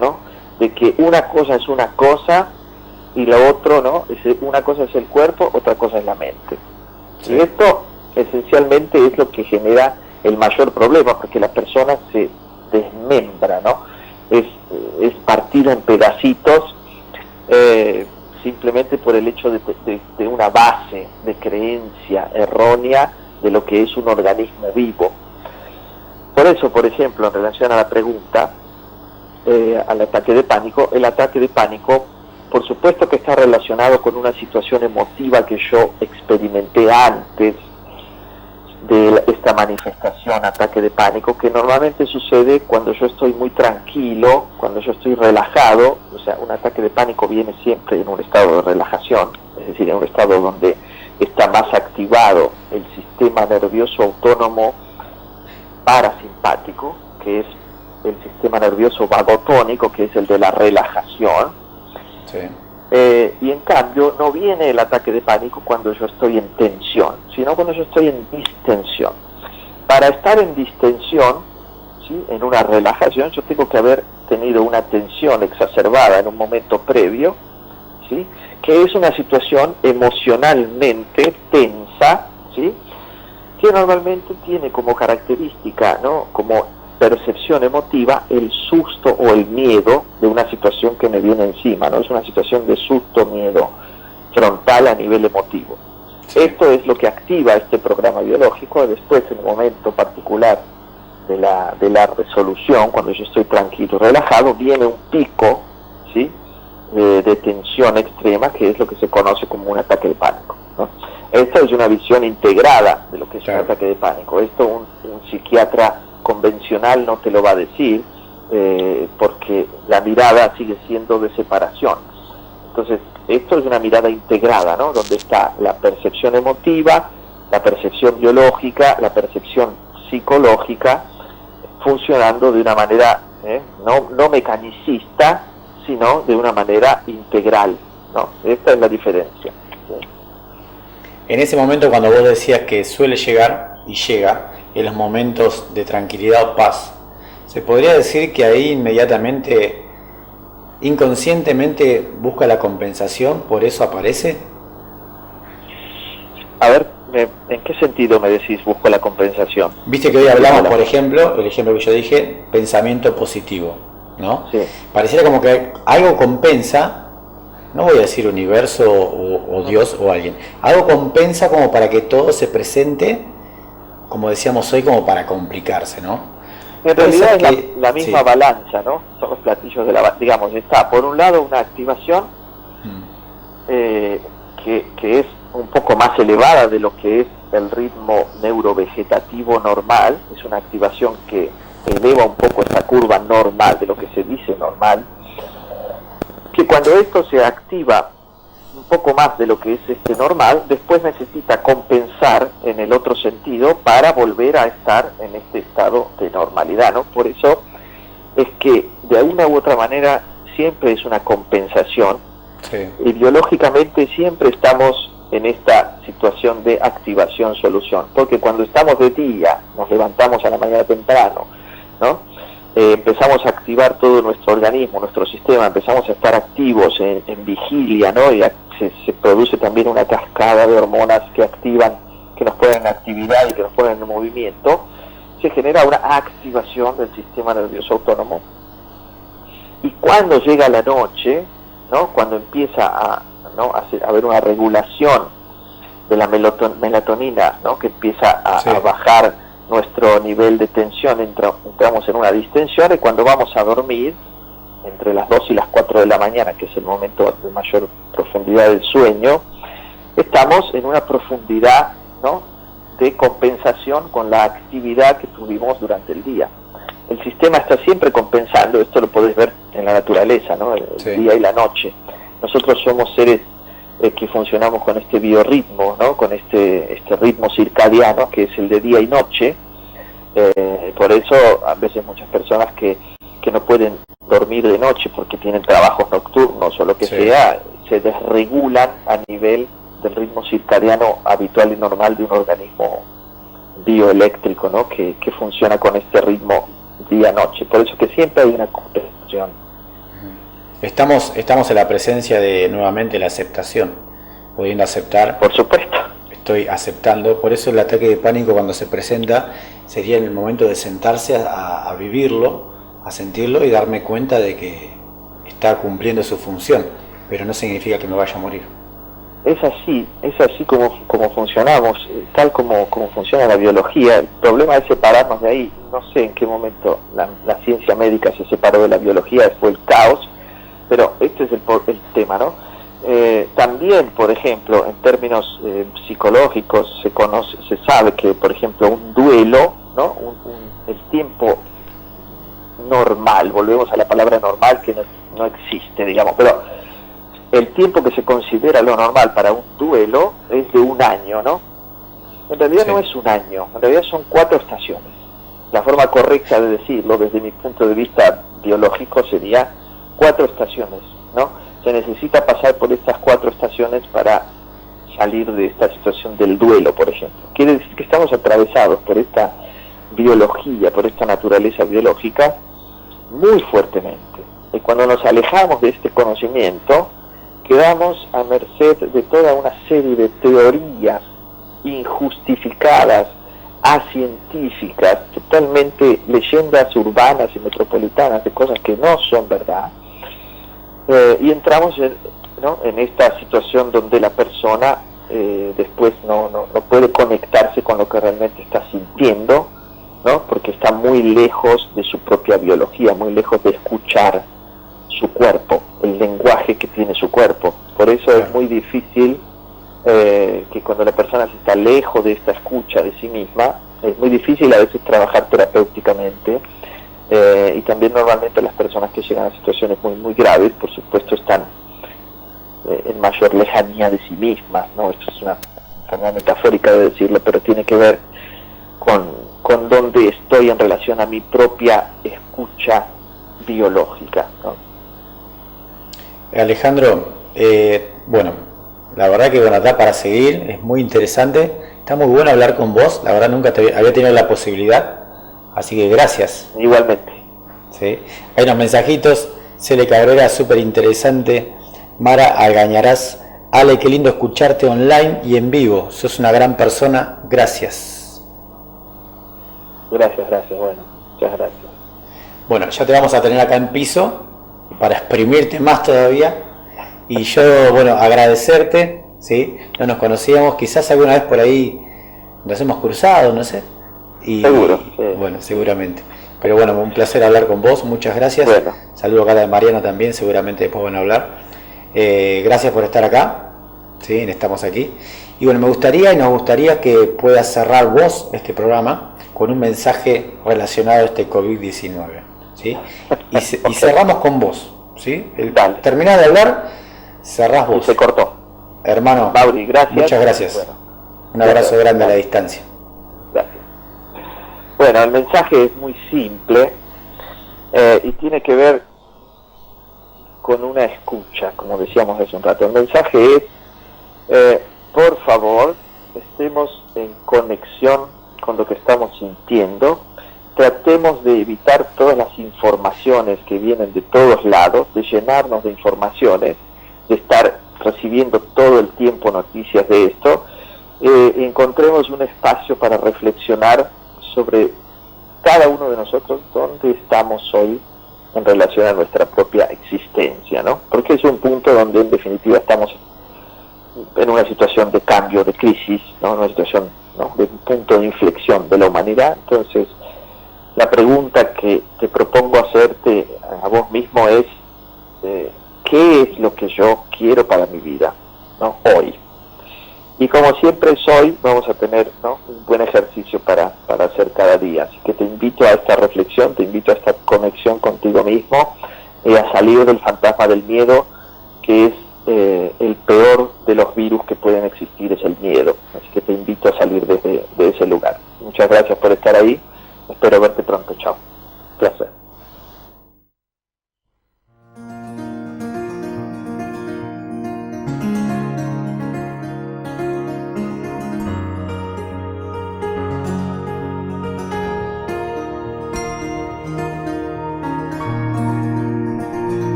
¿no? De que una cosa es una cosa y lo otro, ¿no? Una cosa es el cuerpo, otra cosa es la mente. Sí. Y esto esencialmente es lo que genera el mayor problema, porque la persona se desmembra, ¿no? Es partida en pedacitos simplemente por el hecho de una base de creencia errónea de lo que es un organismo vivo. Por eso, por ejemplo, en relación a la pregunta, al ataque de pánico, el ataque de pánico, por supuesto que está relacionado con una situación emotiva que yo experimenté antes de esta manifestación, ataque de pánico, que normalmente sucede cuando yo estoy muy tranquilo, cuando yo estoy relajado. O sea, un ataque de pánico viene siempre en un estado de relajación, es decir, en un estado donde está más activado el sistema nervioso autónomo parasimpático, que es el sistema nervioso vagotónico, que es el de la relajación. Sí. Y en cambio no viene el ataque de pánico cuando yo estoy en tensión, sino cuando yo estoy en distensión. Para estar en distensión, ¿sí?, en una relajación, yo tengo que haber tenido una tensión exacerbada en un momento previo, ¿sí?, que es una situación emocionalmente tensa, ¿sí?, que normalmente tiene como característica, ¿no?, como percepción emotiva, el susto o el miedo de una situación que me viene encima, ¿no? Es una situación de susto, miedo frontal a nivel emotivo. Sí. Esto es lo que activa este programa biológico. Después, en el momento particular de la resolución, cuando yo estoy tranquilo, relajado, viene un pico, ¿sí?, de tensión extrema, que es lo que se conoce como un ataque de pánico, ¿no? Esta es una visión integrada de lo que es un ataque de pánico. Esto un psiquiatra convencional no te lo va a decir, porque la mirada sigue siendo de separación. Entonces, esto es una mirada integrada, ¿no?, donde está la percepción emotiva, la percepción biológica, la percepción psicológica, funcionando de una manera no mecanicista, sino de una manera integral, ¿no? Esta es la diferencia. ¿Sí? En ese momento, cuando vos decías que suele llegar, y llega, en los momentos de tranquilidad o paz, ¿se podría decir que ahí inmediatamente, inconscientemente, busca la compensación, por eso aparece? A ver, ¿en qué sentido me decís busco la compensación? Viste que hoy hablamos, por ejemplo, el ejemplo que yo dije, pensamiento positivo, ¿no? Sí. Pareciera como que algo compensa, no voy a decir universo o Dios o alguien, algo compensa como para que todo se presente, como decíamos hoy, como para complicarse, ¿no? En realidad es la misma balanza, ¿no? Son los platillos de la balanza. Digamos, está por un lado una activación que es un poco más elevada de lo que es el ritmo neurovegetativo normal. Es una activación que eleva un poco esa curva normal, de lo que se dice normal, que cuando esto se activa un poco más de lo que es normal, después necesita compensar en el otro sentido para volver a estar en este estado de normalidad, ¿no? Por eso es que de una u otra manera siempre es una compensación. Sí. Y biológicamente siempre estamos en esta situación de activación-solución, porque cuando estamos de día, nos levantamos a la mañana temprano, ¿no? Empezamos a activar todo nuestro organismo, nuestro sistema, empezamos a estar activos en vigilia, ¿no? Y se produce también una cascada de hormonas que activan, que nos ponen en actividad y que nos ponen en movimiento. Se genera una activación del sistema nervioso autónomo Y cuando llega la noche, ¿no? Cuando empieza a haber una regulación de la melatonina, ¿no? Que empieza a bajar nuestro nivel de tensión, entramos en una distensión, y cuando vamos a dormir, entre las 2 y las 4 de la mañana, que es el momento de mayor profundidad del sueño, estamos en una profundidad, ¿no? de compensación con la actividad que tuvimos durante el día. El sistema está siempre compensando, esto lo podés ver en la naturaleza, ¿no? El día y la noche. Nosotros somos seres que funcionamos con este biorritmo, ¿no? Con este ritmo circadiano que es el de día y noche. Por eso a veces muchas personas que no pueden dormir de noche porque tienen trabajos nocturnos o lo que sea, se desregulan a nivel del ritmo circadiano habitual y normal de un organismo bioeléctrico, ¿no? que funciona con este ritmo día-noche. Por eso que siempre hay una compensación. Estamos en la presencia de nuevamente la aceptación, pudiendo aceptar. Por supuesto. Estoy aceptando, por eso el ataque de pánico cuando se presenta sería el momento de sentarse a vivirlo, a sentirlo y darme cuenta de que está cumpliendo su función, pero no significa que me vaya a morir. Es así como funcionamos, tal como funciona la biología. El problema es separarnos de ahí. No sé en qué momento la ciencia médica se separó de la biología, fue el caos, pero este es el tema, ¿no? También, por ejemplo, en términos psicológicos, se sabe que, por ejemplo, un duelo, ¿no? El tiempo normal, volvemos a la palabra normal, que no existe, digamos, pero el tiempo que se considera lo normal para un duelo es de 1 año, ¿no? En realidad no es 1 año, en realidad son 4 estaciones. La forma correcta de decirlo, desde mi punto de vista biológico, sería 4 estaciones, ¿no? Se necesita pasar por estas 4 estaciones para salir de esta situación del duelo, por ejemplo. Quiere decir que estamos atravesados por esta biología, por esta naturaleza biológica, muy fuertemente. Y cuando nos alejamos de este conocimiento, quedamos a merced de toda una serie de teorías injustificadas, acientíficas, totalmente leyendas urbanas y metropolitanas de cosas que no son verdad, y entramos en esta situación donde la persona después no puede conectarse con lo que realmente está sintiendo, ¿no? Porque está muy lejos de su propia biología, muy lejos de escuchar su cuerpo, el lenguaje que tiene su cuerpo. Por eso es muy difícil que cuando la persona se está lejos de esta escucha de sí misma, es muy difícil a veces trabajar terapéuticamente, y también normalmente las personas que llegan a situaciones muy muy graves, por supuesto, están en mayor lejanía de sí mismas, ¿no? Esto es una forma metafórica de decirlo, pero tiene que ver con dónde estoy en relación a mi propia escucha biológica, ¿no? Alejandro, bueno, la verdad que da para seguir, es muy interesante, está muy bueno hablar con vos, la verdad nunca había tenido la posibilidad, así que gracias. Igualmente. ¿Sí? Hay unos mensajitos, Cele Cabrera, súper interesante, Mara Algañarás, Ale, qué lindo escucharte online y en vivo, sos una gran persona, gracias. Gracias, bueno, muchas gracias. Bueno, ya te vamos a tener acá en piso, para exprimirte más todavía, y yo, bueno, agradecerte, ¿sí? No nos conocíamos, quizás alguna vez por ahí nos hemos cruzado, no sé. Seguro. Sí. Bueno, seguramente. Pero bueno, un placer hablar con vos, muchas gracias. Bueno. Saludo acá de Mariano también, seguramente después van a hablar. Gracias por estar acá, ¿sí? Estamos aquí. Y bueno, nos gustaría que puedas cerrar vos este programa con un mensaje relacionado a este COVID-19, ¿sí? Y cerramos con vos, ¿sí? Terminás de hablar, cerrás vos. Y se cortó. Hermano, Mauri, gracias. Muchas gracias. Bueno, un abrazo grande a la distancia. Gracias. Bueno, el mensaje es muy simple y tiene que ver con una escucha, como decíamos hace un rato. El mensaje es, por favor, estemos en conexión con lo que estamos sintiendo, tratemos de evitar todas las informaciones que vienen de todos lados, de llenarnos de informaciones, de estar recibiendo todo el tiempo noticias de esto, encontremos un espacio para reflexionar sobre cada uno de nosotros, dónde estamos hoy, en relación a nuestra propia existencia, ¿no? Porque es un punto donde en definitiva estamos en una situación de cambio, de crisis, ¿no? Una situación, ¿no?, de un punto de inflexión de la humanidad. Entonces, la pregunta que te propongo hacerte a vos mismo es, ¿qué es lo que yo quiero para mi vida, ¿no?, hoy? Y como siempre es hoy, vamos a tener, ¿no?, un buen ejercicio para hacer cada día. Así que te invito a esta reflexión, te invito a esta conexión contigo mismo, a salir del fantasma del miedo, que es el peor de los virus que pueden existir, es el miedo. Así que te invito a salir de ese lugar. Muchas gracias por estar ahí. Espero verte pronto. Chao. Placer.